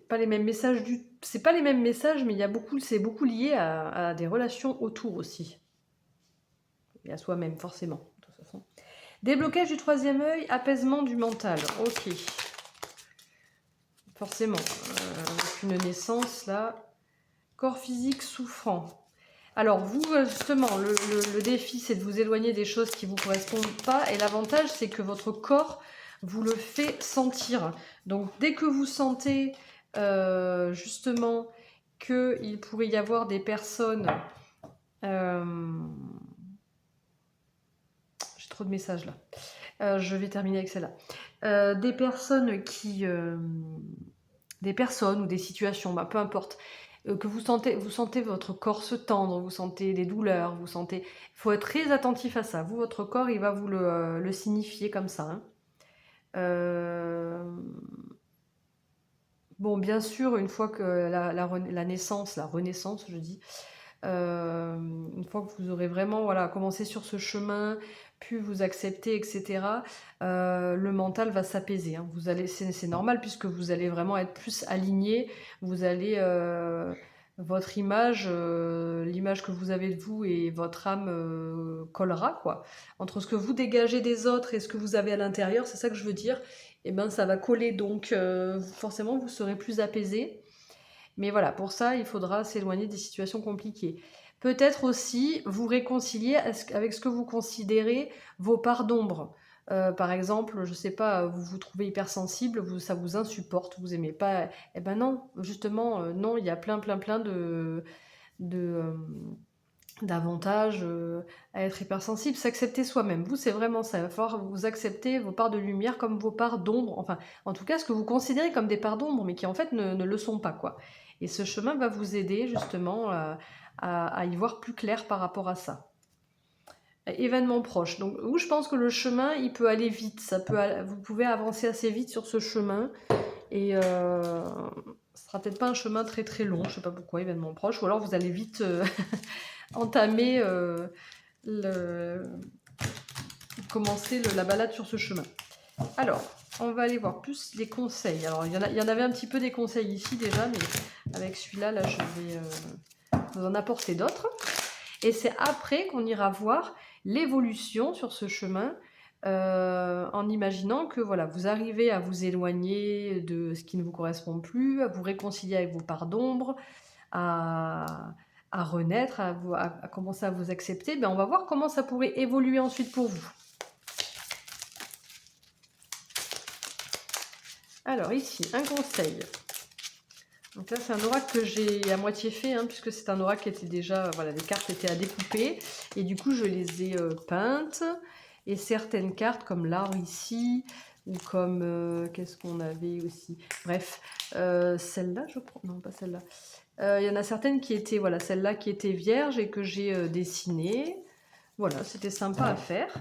pas les mêmes messages c'est pas les mêmes messages, mais c'est beaucoup lié à des relations autour aussi, et à soi-même forcément de toute façon. Déblocage du 3e œil, apaisement du mental. Ok, forcément avec une naissance là. Corps physique souffrant. Alors, vous, justement, le défi, c'est de vous éloigner des choses qui ne vous correspondent pas. Et l'avantage, c'est que votre corps vous le fait sentir. Donc, dès que vous sentez, justement, qu'il pourrait y avoir des personnes... j'ai trop de messages, là. Je vais terminer avec celle-là. Des personnes qui... des personnes ou des situations, bah, peu importe, que vous sentez votre corps se tendre, vous sentez des douleurs, vous sentez... Il faut être très attentif à ça. Vous, votre corps, il va vous le signifier comme ça. Hein. Bon, bien sûr, une fois que la naissance, la renaissance, je dis, une fois que vous aurez vraiment voilà, commencé sur ce chemin, pu vous accepter, etc., le mental va s'apaiser. Hein. C'est normal puisque vous allez vraiment être plus aligné. Vous allez, votre image, l'image que vous avez de vous et votre âme collera quoi. Entre ce que vous dégagez des autres et ce que vous avez à l'intérieur, c'est ça que je veux dire. Et ben ça va coller donc forcément vous serez plus apaisé. Mais voilà, pour ça, il faudra s'éloigner des situations compliquées. Peut-être aussi vous réconcilier avec ce que vous considérez vos parts d'ombre. Par exemple, je ne sais pas, vous vous trouvez hypersensible, ça vous insupporte, vous aimez pas. Eh ben non, justement, non, il y a plein de, euh, d'avantages à être hypersensible, s'accepter soi-même. Vous, c'est vraiment ça. Il va falloir vous accepter vos parts de lumière comme vos parts d'ombre. Enfin, en tout cas, ce que vous considérez comme des parts d'ombre, mais qui en fait ne le sont pas, quoi. Et ce chemin va vous aider justement à y voir plus clair par rapport à ça. Événement proche. Donc, où je pense que le chemin, il peut aller vite. Vous pouvez avancer assez vite sur ce chemin. Et ce sera peut-être pas un chemin très très long. Je sais pas pourquoi, événement proche. Ou alors vous allez vite entamer commencer la balade sur ce chemin. Alors, on va aller voir plus des conseils. Alors, il y en avait un petit peu des conseils ici déjà, mais avec celui-là, là, je vais vous en apporter d'autres. Et c'est après qu'on ira voir l'évolution sur ce chemin, en imaginant que voilà, vous arrivez à vous éloigner de ce qui ne vous correspond plus, à vous réconcilier avec vos parts d'ombre, à renaître, à commencer à vous accepter. Ben, on va voir comment ça pourrait évoluer ensuite pour vous. Alors ici, un conseil. Donc là, c'est un oracle que j'ai à moitié fait, hein, puisque c'est un oracle qui était déjà... Voilà, les cartes étaient à découper. Et du coup, je les ai peintes. Et certaines cartes, comme l'arbre ici, ou comme... qu'est-ce qu'on avait aussi? Bref, celle-là, je crois. Non, pas celle-là. Il y en a certaines qui étaient... Voilà, celle-là qui était vierge et que j'ai dessinée. Voilà, c'était sympa à faire.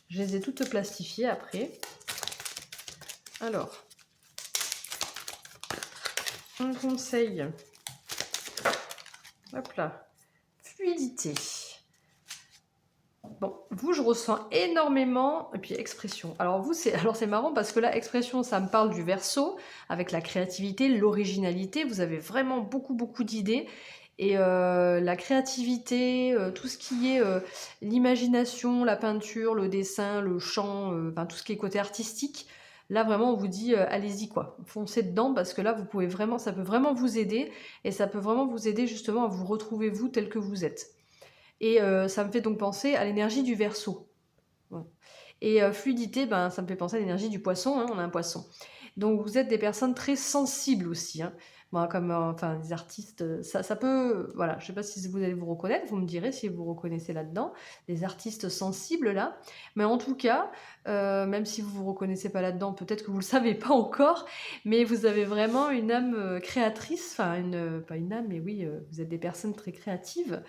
Je les ai toutes plastifiées après. Alors... un conseil. Hop là. Fluidité. Bon, vous, je ressens énormément... Et puis, expression. Alors, vous, c'est marrant parce que là, expression, ça me parle du Verseau, avec la créativité, l'originalité. Vous avez vraiment beaucoup d'idées. Et la créativité, tout ce qui est l'imagination, la peinture, le dessin, le chant, enfin, tout ce qui est côté artistique, là, vraiment, on vous dit, allez-y, quoi. Foncez dedans parce que là, vous pouvez vraiment, ça peut vraiment vous aider. Et ça peut vraiment vous aider, justement, à vous retrouver, vous, tel que vous êtes. Et ça me fait donc penser à l'énergie du Verseau. Ouais. Et fluidité, ben, ça me fait penser à l'énergie du Poisson, hein, on a un Poisson. Donc vous êtes des personnes très sensibles aussi, hein. Bon, comme enfin, des artistes, ça peut... Voilà, je ne sais pas si vous allez vous reconnaître, vous me direz si vous vous reconnaissez là-dedans, des artistes sensibles là. Mais en tout cas, même si vous ne vous reconnaissez pas là-dedans, peut-être que vous ne le savez pas encore, mais vous avez vraiment une âme créatrice, enfin, pas une âme, mais oui, vous êtes des personnes très créatives,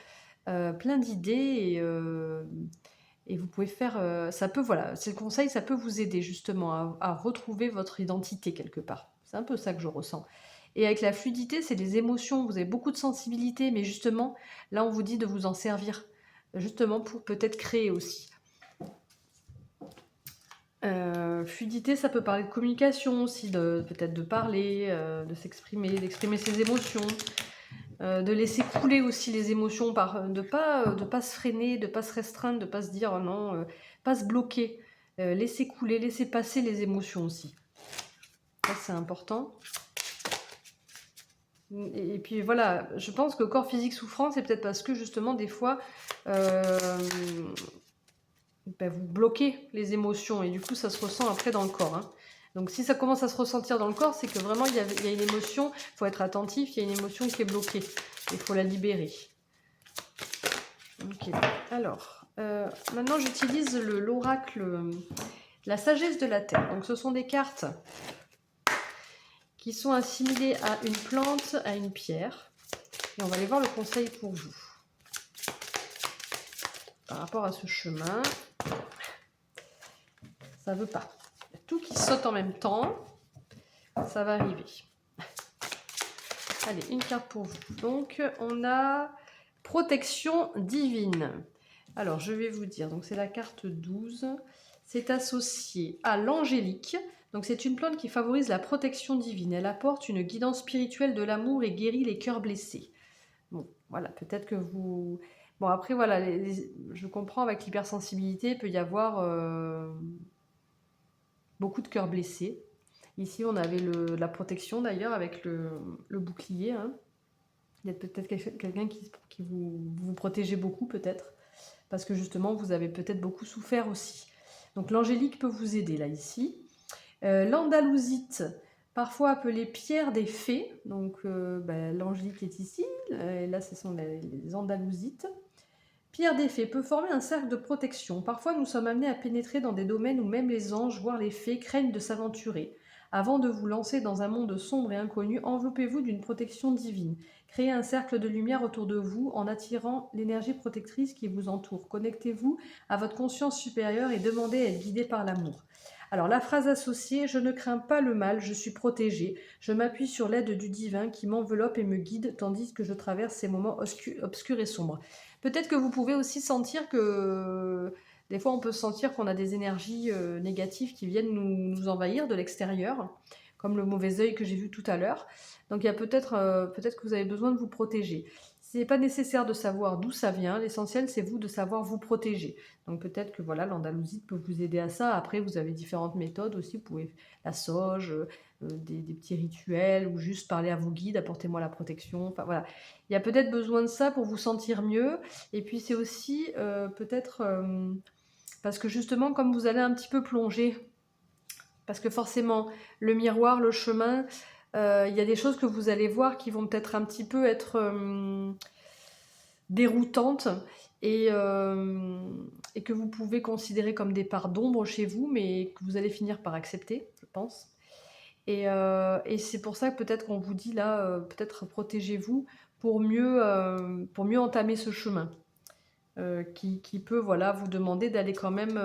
plein d'idées et vous pouvez faire... ça peut, voilà, c'est le conseil, ça peut vous aider justement à retrouver votre identité quelque part. C'est un peu ça que je ressens. Et avec la fluidité, c'est des émotions, vous avez beaucoup de sensibilité, mais justement, là on vous dit de vous en servir, justement pour peut-être créer aussi. Fluidité, ça peut parler de communication aussi, peut-être de parler, de s'exprimer, d'exprimer ses émotions. De laisser couler aussi les émotions, de pas se freiner, de pas se restreindre, de pas se dire oh non, pas se bloquer. Laisser couler, laisser passer les émotions aussi. Ça c'est important. Et puis voilà, je pense que corps physique souffrant, c'est peut-être parce que justement, des fois, euh, ben, vous bloquez les émotions et du coup, ça se ressent après dans le corps. Hein. Donc si ça commence à se ressentir dans le corps, c'est que vraiment, il y a une émotion, il faut être attentif, il y a une émotion qui est bloquée. Il faut la libérer. Ok, alors, maintenant j'utilise l'oracle, la sagesse de la terre. Donc ce sont des cartes qui sont assimilées à une plante, à une pierre. Et on va aller voir le conseil pour vous. Par rapport à ce chemin, ça veut pas. Il y a tout qui saute en même temps. Ça va arriver. Allez, une carte pour vous. Donc, on a protection divine. Alors, je vais vous dire. Donc, c'est la carte 12. C'est associé à l'angélique. Donc, c'est une plante qui favorise la protection divine. Elle apporte une guidance spirituelle de l'amour et guérit les cœurs blessés. Bon, voilà, peut-être que vous... Bon, après, voilà, je comprends, avec l'hypersensibilité, il peut y avoir beaucoup de cœurs blessés. Ici, on avait la protection, d'ailleurs, avec le bouclier. Hein. Il y a peut-être quelqu'un qui vous protégez beaucoup, peut-être, parce que, justement, vous avez peut-être beaucoup souffert aussi. Donc, l'angélique peut vous aider, là, ici. L'andalousite, parfois appelée pierre des fées. Donc, l'angélique est ici. Et là, ce sont les andalousites. Pierre des fées peut former un cercle de protection. Parfois, nous sommes amenés à pénétrer dans des domaines où même les anges, voire les fées, craignent de s'aventurer. Avant de vous lancer dans un monde sombre et inconnu, enveloppez-vous d'une protection divine. Créez un cercle de lumière autour de vous en attirant l'énergie protectrice qui vous entoure. Connectez-vous à votre conscience supérieure et demandez à être guidé par l'amour. Alors la phrase associée, je ne crains pas le mal, je suis protégé. Je m'appuie sur l'aide du divin qui m'enveloppe et me guide tandis que je traverse ces moments obscurs et sombres. Peut-être que vous pouvez aussi sentir que des fois on peut sentir qu'on a des énergies négatives qui viennent nous envahir de l'extérieur, comme le mauvais œil que j'ai vu tout à l'heure. Donc il y a peut-être que vous avez besoin de vous protéger. Ce n'est pas nécessaire de savoir d'où ça vient, l'essentiel c'est vous de savoir vous protéger. Donc peut-être que voilà, l'andalousie peut vous aider à ça. Après vous avez différentes méthodes aussi, vous pouvez la sauge, des petits rituels ou juste parler à vos guides, apportez-moi la protection. Enfin voilà, il y a peut-être besoin de ça pour vous sentir mieux. Et puis c'est aussi peut-être parce que justement comme vous allez un petit peu plonger, parce que forcément le miroir, le chemin, il y a des choses que vous allez voir qui vont peut-être un petit peu être déroutantes et que vous pouvez considérer comme des parts d'ombre chez vous, mais que vous allez finir par accepter, je pense. Et c'est pour ça que peut-être qu'on vous dit là, peut-être protégez-vous pour mieux entamer ce chemin. Qui peut voilà, vous demander d'aller quand même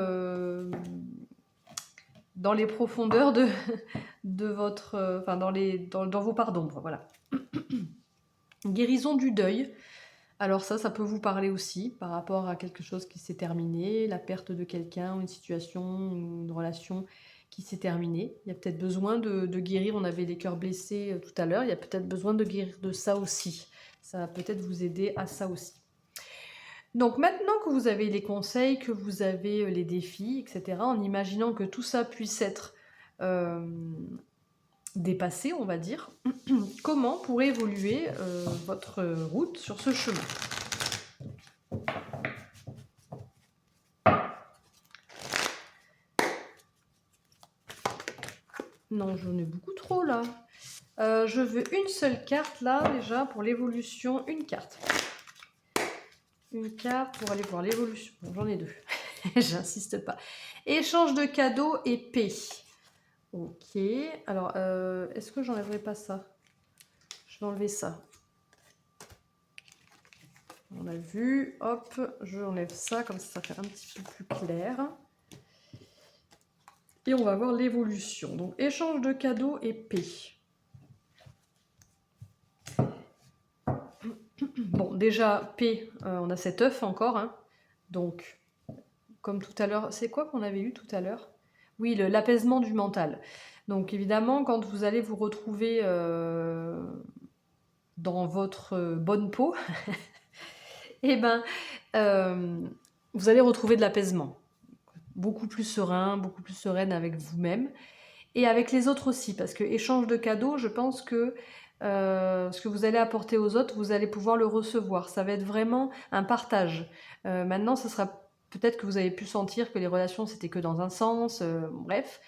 dans les profondeurs de votre... Enfin, dans vos parts d'ombre, voilà. Guérison du deuil. Alors ça peut vous parler aussi par rapport à quelque chose qui s'est terminé, la perte de quelqu'un, une situation, une relation qui s'est terminée. Il y a peut-être besoin de guérir, on avait les cœurs blessés tout à l'heure, il y a peut-être besoin de guérir de ça aussi. Ça va peut-être vous aider à ça aussi. Donc maintenant que vous avez les conseils, que vous avez les défis, etc., en imaginant que tout ça puisse être dépassé, on va dire, comment pourrait évoluer votre route sur ce chemin? Non, j'en ai beaucoup trop là. Je veux une seule carte là déjà pour l'évolution, une carte. Une carte pour aller voir l'évolution. Bon, j'en ai deux. J'insiste pas. Échange de cadeaux et paix. Ok. Alors, est-ce que j'enlèverai pas ça? Je vais enlever ça. On a vu. Hop, je enlève ça. Comme ça fait un petit peu plus clair. Et on va voir l'évolution. Donc, échange de cadeaux et paix. Bon, déjà, paix, on a cet œuf encore. Hein. Donc, comme tout à l'heure, c'est quoi qu'on avait eu tout à l'heure? Oui, l'apaisement du mental. Donc, évidemment, quand vous allez vous retrouver dans votre bonne peau, eh ben, vous allez retrouver de l'apaisement. Beaucoup plus serein, beaucoup plus sereine avec vous-même. et avec les autres aussi, parce que échange de cadeaux, je pense que ce que vous allez apporter aux autres, vous allez pouvoir le recevoir. Ça va être vraiment un partage. Maintenant, ce sera peut-être que vous avez pu sentir que les relations, c'était que dans un sens, bref.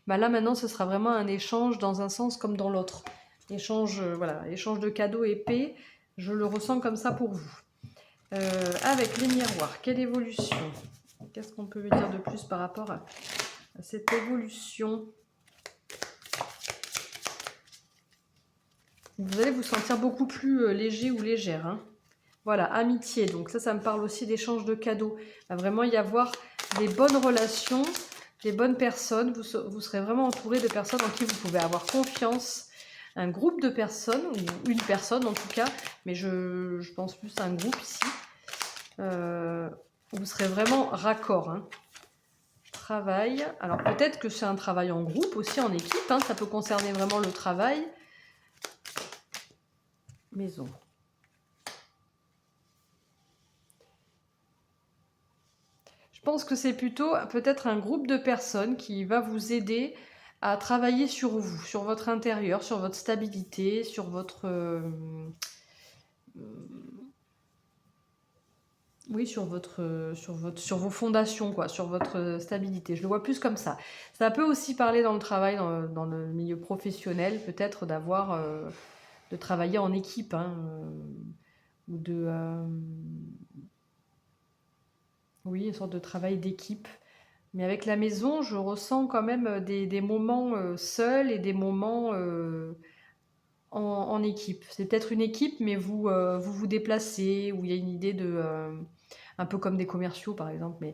Bah là, maintenant, ce sera vraiment un échange dans un sens comme dans l'autre. Échange, voilà, échange de cadeaux et paix, je le ressens comme ça pour vous. Avec les miroirs, quelle évolution? Qu'est-ce qu'on peut me dire de plus par rapport à cette évolution? Vous allez vous sentir beaucoup plus léger ou légère, hein. Voilà, amitié, donc ça me parle aussi d'échange de cadeaux. Il va vraiment y avoir des bonnes relations, des bonnes personnes. Vous serez vraiment entouré de personnes en qui vous pouvez avoir confiance. Un groupe de personnes, ou une personne en tout cas, mais je pense plus à un groupe ici. Vous serez vraiment raccord, hein. Travail, alors peut-être que c'est un travail en groupe aussi, en équipe, hein. Ça peut concerner vraiment le travail. Maison. Je pense que c'est plutôt peut-être un groupe de personnes qui va vous aider à travailler sur vous, sur votre intérieur, sur votre stabilité, sur votre... oui, sur vos fondations, quoi, sur votre stabilité. Je le vois plus comme ça. Ça peut aussi parler dans le travail, dans le milieu professionnel, peut-être d'avoir... de travailler en équipe, hein, ou de... oui, une sorte de travail d'équipe. Mais avec la maison, je ressens quand même des moments seuls et des moments en équipe. C'est peut-être une équipe, mais vous déplacez, où il y a une idée de... un peu comme des commerciaux, par exemple.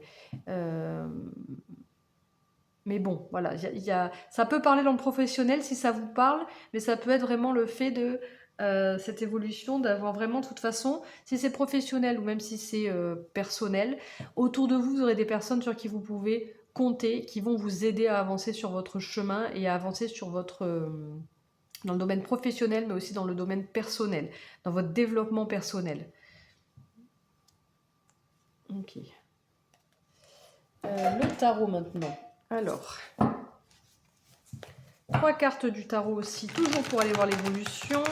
Mais bon, voilà. Ça peut parler dans le professionnel si ça vous parle, mais ça peut être vraiment le fait de cette évolution, d'avoir vraiment, de toute façon, si c'est professionnel ou même si c'est personnel, autour de vous, vous aurez des personnes sur qui vous pouvez compter, qui vont vous aider à avancer sur votre chemin et à avancer sur votre... dans le domaine professionnel, mais aussi dans le domaine personnel, dans votre développement personnel. Ok. Le tarot maintenant. Alors, 3 cartes du tarot aussi, toujours pour aller voir l'évolution.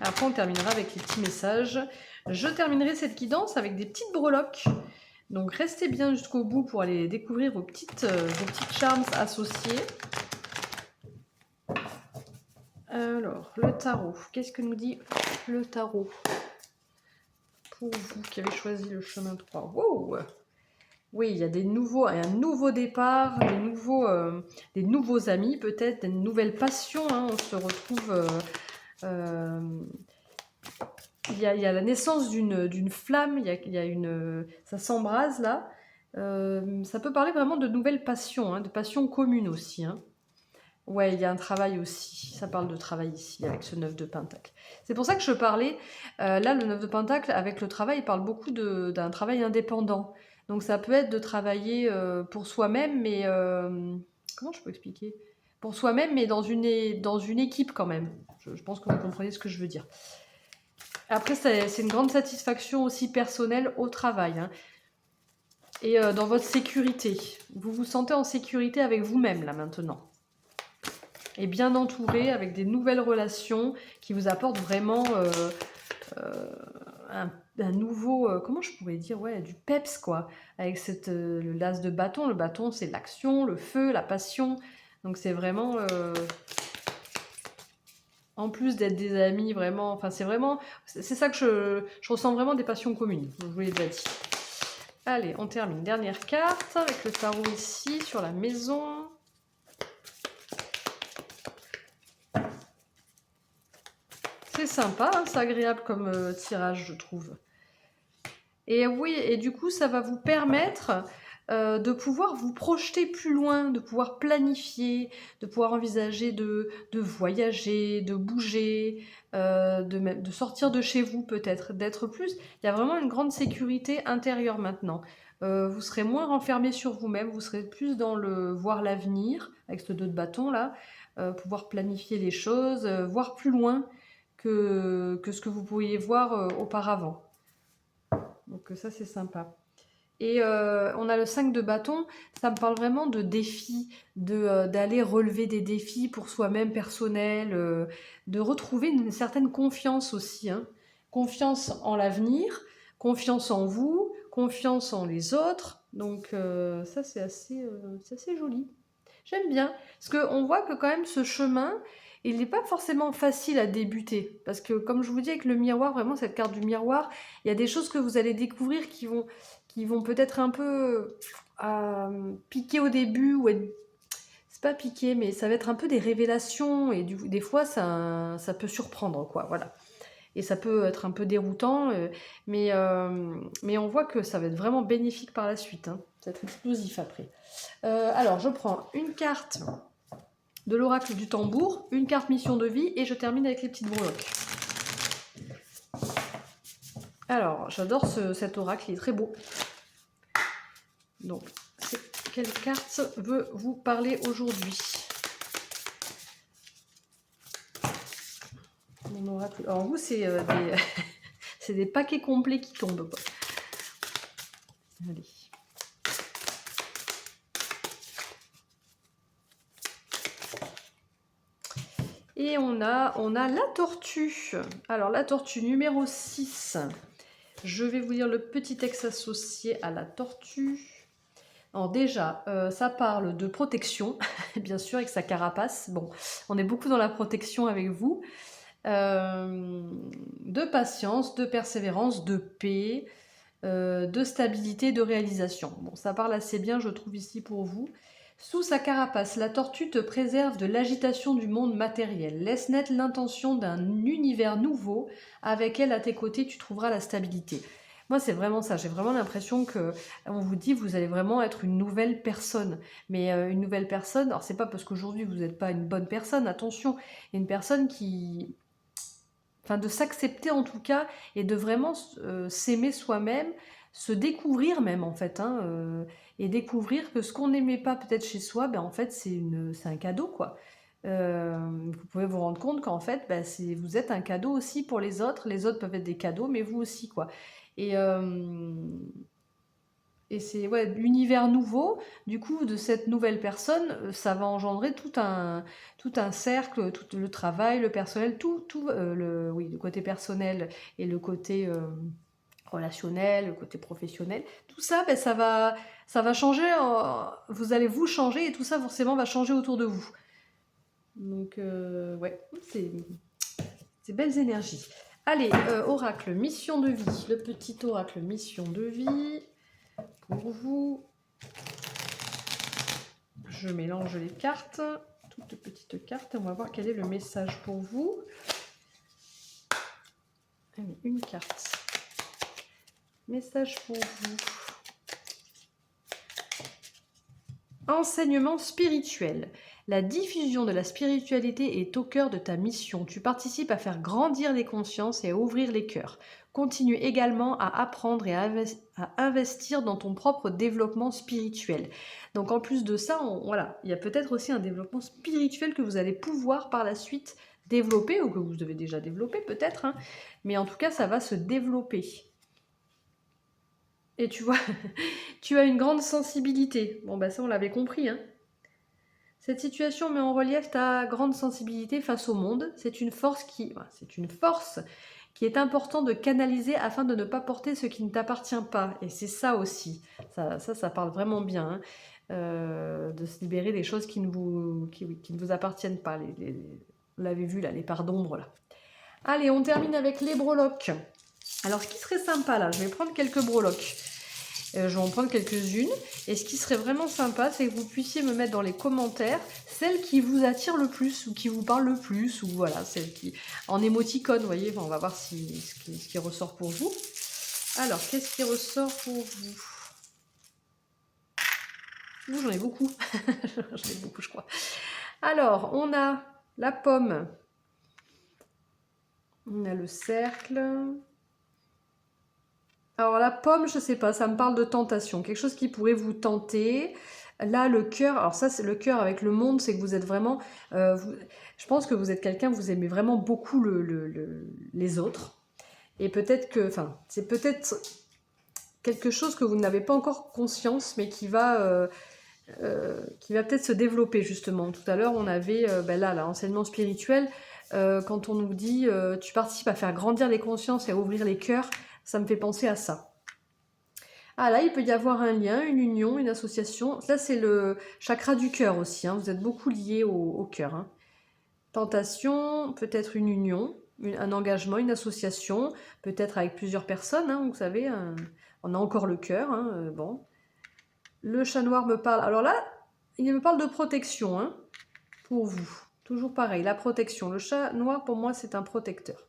Après, on terminera avec les petits messages. Je terminerai cette guidance avec des petites breloques. Donc, restez bien jusqu'au bout pour aller découvrir vos petites charms associées. Alors, le tarot. Qu'est-ce que nous dit le tarot pour vous qui avez choisi le chemin 3? Wow! Oui, il y a un nouveau départ, des nouveaux amis peut-être, des nouvelles passions, hein. On se retrouve... il y a la naissance d'une flamme, ça s'embrase là. Ça peut parler vraiment de nouvelles passions, hein, de passions communes aussi, hein. Ouais, il y a un travail aussi. Ça parle de travail ici, avec ce 9 de Pentacle. C'est pour ça que je parlais, là, le 9 de Pentacle, avec le travail, il parle beaucoup d'un travail indépendant. Donc ça peut être de travailler pour soi-même, mais... comment je peux expliquer? Pour soi-même, mais dans une équipe quand même. Je pense que vous comprenez ce que je veux dire. Après, c'est une grande satisfaction aussi personnelle au travail, hein. Et dans votre sécurité. Vous vous sentez en sécurité avec vous-même, là, maintenant. Et bien entouré, avec des nouvelles relations qui vous apportent vraiment un nouveau... comment je pourrais dire? Ouais, du peps, quoi. Avec le l'as de bâton. Le bâton, c'est l'action, le feu, la passion. Donc c'est vraiment... en plus d'être des amis, vraiment... Enfin, c'est vraiment... C'est ça que je ressens vraiment des passions communes. Je vous l'ai déjà dit. Allez, on termine. Dernière carte avec le tarot ici, sur la maison. C'est sympa, hein, c'est agréable comme tirage, je trouve. Et oui, et du coup, ça va vous permettre de pouvoir vous projeter plus loin, de pouvoir planifier, de pouvoir envisager de voyager, de bouger, de sortir de chez vous peut-être, d'être plus... Il y a vraiment une grande sécurité intérieure maintenant. Vous serez moins renfermé sur vous-même, vous serez plus dans le voir l'avenir, avec ce 2 de bâton là, pouvoir planifier les choses, voir plus loin que ce que vous pouviez voir auparavant. Donc ça, c'est sympa. Et on a le 5 de bâton, ça me parle vraiment de défis, d'aller relever des défis pour soi-même personnel, de retrouver une certaine confiance aussi, hein. Confiance en l'avenir, confiance en vous, confiance en les autres. Donc ça c'est assez joli. J'aime bien, parce qu'on voit que quand même ce chemin, il n'est pas forcément facile à débuter. Parce que comme je vous dis avec le miroir, vraiment cette carte du miroir, il y a des choses que vous allez découvrir qui vont peut-être un peu piquer au début, ou être... C'est pas piquer, mais ça va être un peu des révélations, et des fois ça peut surprendre, quoi, voilà. Et ça peut être un peu déroutant, mais on voit que ça va être vraiment bénéfique par la suite, hein. Ça va être explosif après. Alors, je prends une carte de l'oracle du tambour, une carte mission de vie, et je termine avec les petites breloques. Alors, j'adore cet oracle, il est très beau. Donc, quelle carte veut vous parler aujourd'hui? Mon oracle. Alors, vous, c'est des... c'est des paquets complets qui tombent, quoi. Allez. Et on a la tortue. Alors, la tortue numéro 6. Je vais vous lire le petit texte associé à la tortue. Alors déjà, ça parle de protection, bien sûr, avec sa carapace. Bon, on est beaucoup dans la protection avec vous. De patience, de persévérance, de paix, de stabilité, de réalisation. Bon, ça parle assez bien, je trouve, ici pour vous. Sous sa carapace, la tortue te préserve de l'agitation du monde matériel. Laisse naître l'intention d'un univers nouveau. Avec elle à tes côtés, tu trouveras la stabilité. Moi, c'est vraiment ça. J'ai vraiment l'impression que on vous dit, vous allez vraiment être une nouvelle personne. Mais une nouvelle personne, alors c'est pas parce qu'aujourd'hui vous n'êtes pas une bonne personne, attention, il y a une personne qui... Enfin, de s'accepter en tout cas, et de vraiment s'aimer soi-même, se découvrir même en fait, hein, et découvrir que ce qu'on n'aimait pas peut-être chez soi, ben, en fait c'est un cadeau, quoi. Vous pouvez vous rendre compte qu'en fait ben, vous êtes un cadeau aussi pour les autres peuvent être des cadeaux, mais vous aussi, quoi. Et, et c'est ouais, l'univers nouveau, du coup, de cette nouvelle personne, ça va engendrer tout un cercle, tout le travail, le personnel, oui, le côté personnel et le côté relationnel, le côté professionnel. Tout ça, ben, ça va changer, vous allez vous changer, et tout ça, forcément, va changer autour de vous. Donc, ouais, c'est belles énergies. Allez, oracle, mission de vie. Le petit oracle, mission de vie. Pour vous, je mélange les cartes, toutes petites cartes. On va voir quel est le message pour vous. Allez, une carte. Message pour vous. Enseignement spirituel. La diffusion de la spiritualité est au cœur de ta mission. Tu participes à faire grandir les consciences et à ouvrir les cœurs. Continue également à apprendre et à investir dans ton propre développement spirituel. Donc en plus de ça, voilà, il y a peut-être aussi un développement spirituel que vous allez pouvoir par la suite développer, ou que vous devez déjà développer peut-être, hein, mais en tout cas ça va se développer. Et tu vois, tu as une grande sensibilité. Bon bah ça on l'avait compris, hein. Cette situation met en relief ta grande sensibilité face au monde. C'est une force qui est important de canaliser afin de ne pas porter ce qui ne t'appartient pas. Et c'est ça aussi. Ça parle vraiment bien, hein, de se libérer des choses qui ne vous appartiennent pas. Vous l'avez vu là, les parts d'ombre là. Allez, on termine avec les breloques. Alors, ce qui serait sympa là, je vais prendre quelques breloques. Je vais en prendre quelques-unes. Et ce qui serait vraiment sympa, c'est que vous puissiez me mettre dans les commentaires celle qui vous attire le plus, ou qui vous parle le plus, ou voilà, celle qui... En émoticône, vous voyez, on va voir ce qui ressort pour vous. Alors, qu'est-ce qui ressort pour vous? J'en ai beaucoup. J'en ai beaucoup, je crois. Alors, on a la pomme. On a le cercle... Alors la pomme, je sais pas, ça me parle de tentation, quelque chose qui pourrait vous tenter. Là, le cœur, alors ça c'est le cœur avec le monde, c'est que vous êtes vraiment... je pense que vous êtes quelqu'un, vous aimez vraiment beaucoup les autres. Et peut-être que... Enfin, c'est peut-être quelque chose que vous n'avez pas encore conscience, mais qui va peut-être se développer justement. Tout à l'heure, on avait ben là, l'enseignement spirituel, quand on nous dit tu participes à faire grandir les consciences et à ouvrir les cœurs, ça me fait penser à ça. Ah là, il peut y avoir un lien, une union, une association. Là, c'est le chakra du cœur aussi, hein. Vous êtes beaucoup liés au cœur, hein. Tentation, peut-être une union, un engagement, une association, peut-être avec plusieurs personnes, hein, vous savez, on a encore le cœur, hein, bon. Le chat noir me parle, alors là, il me parle de protection, hein, pour vous. Toujours pareil, la protection. Le chat noir, pour moi, c'est un protecteur.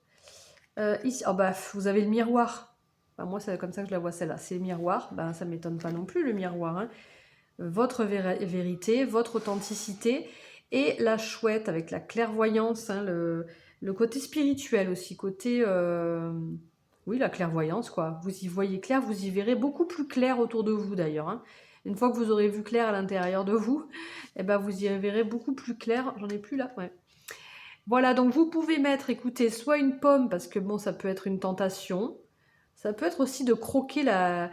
Ici, oh bah, vous avez le miroir. Bah, moi, c'est comme ça que je la vois, celle-là. C'est le miroir, bah, ça ne m'étonne pas non plus, le miroir, hein. Votre vérité, votre authenticité, et la chouette avec la clairvoyance, hein, le côté spirituel aussi, côté... oui, la clairvoyance, quoi. Vous y voyez clair, vous y verrez beaucoup plus clair autour de vous, d'ailleurs, hein. Une fois que vous aurez vu clair à l'intérieur de vous, eh ben, vous y verrez beaucoup plus clair. J'en ai plus là, ouais. Voilà, donc vous pouvez mettre, écoutez, soit une pomme, parce que bon, ça peut être une tentation. Ça peut être aussi de croquer la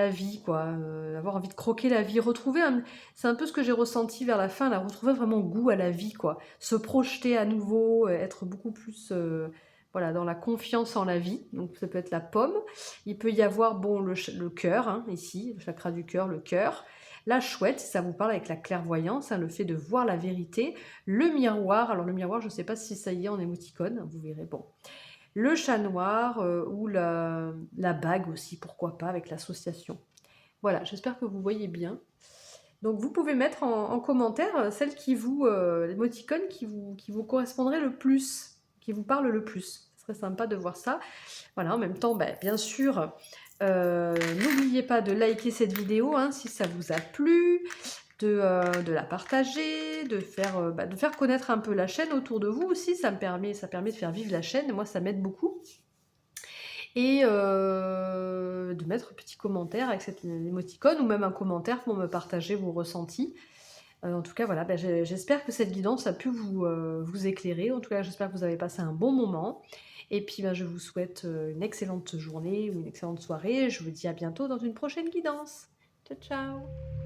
vie, quoi. Avoir envie de croquer la vie. C'est un peu ce que j'ai ressenti vers la fin, là, retrouver vraiment goût à la vie, quoi. Se projeter à nouveau, être beaucoup plus voilà, dans la confiance en la vie. Donc ça peut être la pomme. Il peut y avoir, bon, le cœur, hein, ici, le chakra du cœur, le cœur. La chouette, si ça vous parle avec la clairvoyance, hein, le fait de voir la vérité. Le miroir, alors le miroir, je ne sais pas si ça y est en émoticône, vous verrez, bon. Le chat noir ou la bague aussi, pourquoi pas, avec l'association. Voilà, j'espère que vous voyez bien. Donc vous pouvez mettre en commentaire celle qui vous, l'émoticône qui vous correspondrait le plus, qui vous parle le plus. Ce serait sympa de voir ça. Voilà, en même temps, ben, bien sûr, n'oubliez pas de liker cette vidéo hein, si ça vous a plu, de la partager, de faire connaître un peu la chaîne autour de vous aussi. Ça permet de faire vivre la chaîne. Moi, ça m'aide beaucoup. Et de mettre un petit commentaire avec cette émoticône ou même un commentaire pour me partager vos ressentis. En tout cas, voilà, ben, j'espère que cette guidance a pu vous éclairer. En tout cas, j'espère que vous avez passé un bon moment. Et puis, ben, je vous souhaite une excellente journée ou une excellente soirée. Je vous dis à bientôt dans une prochaine guidance. Ciao, ciao!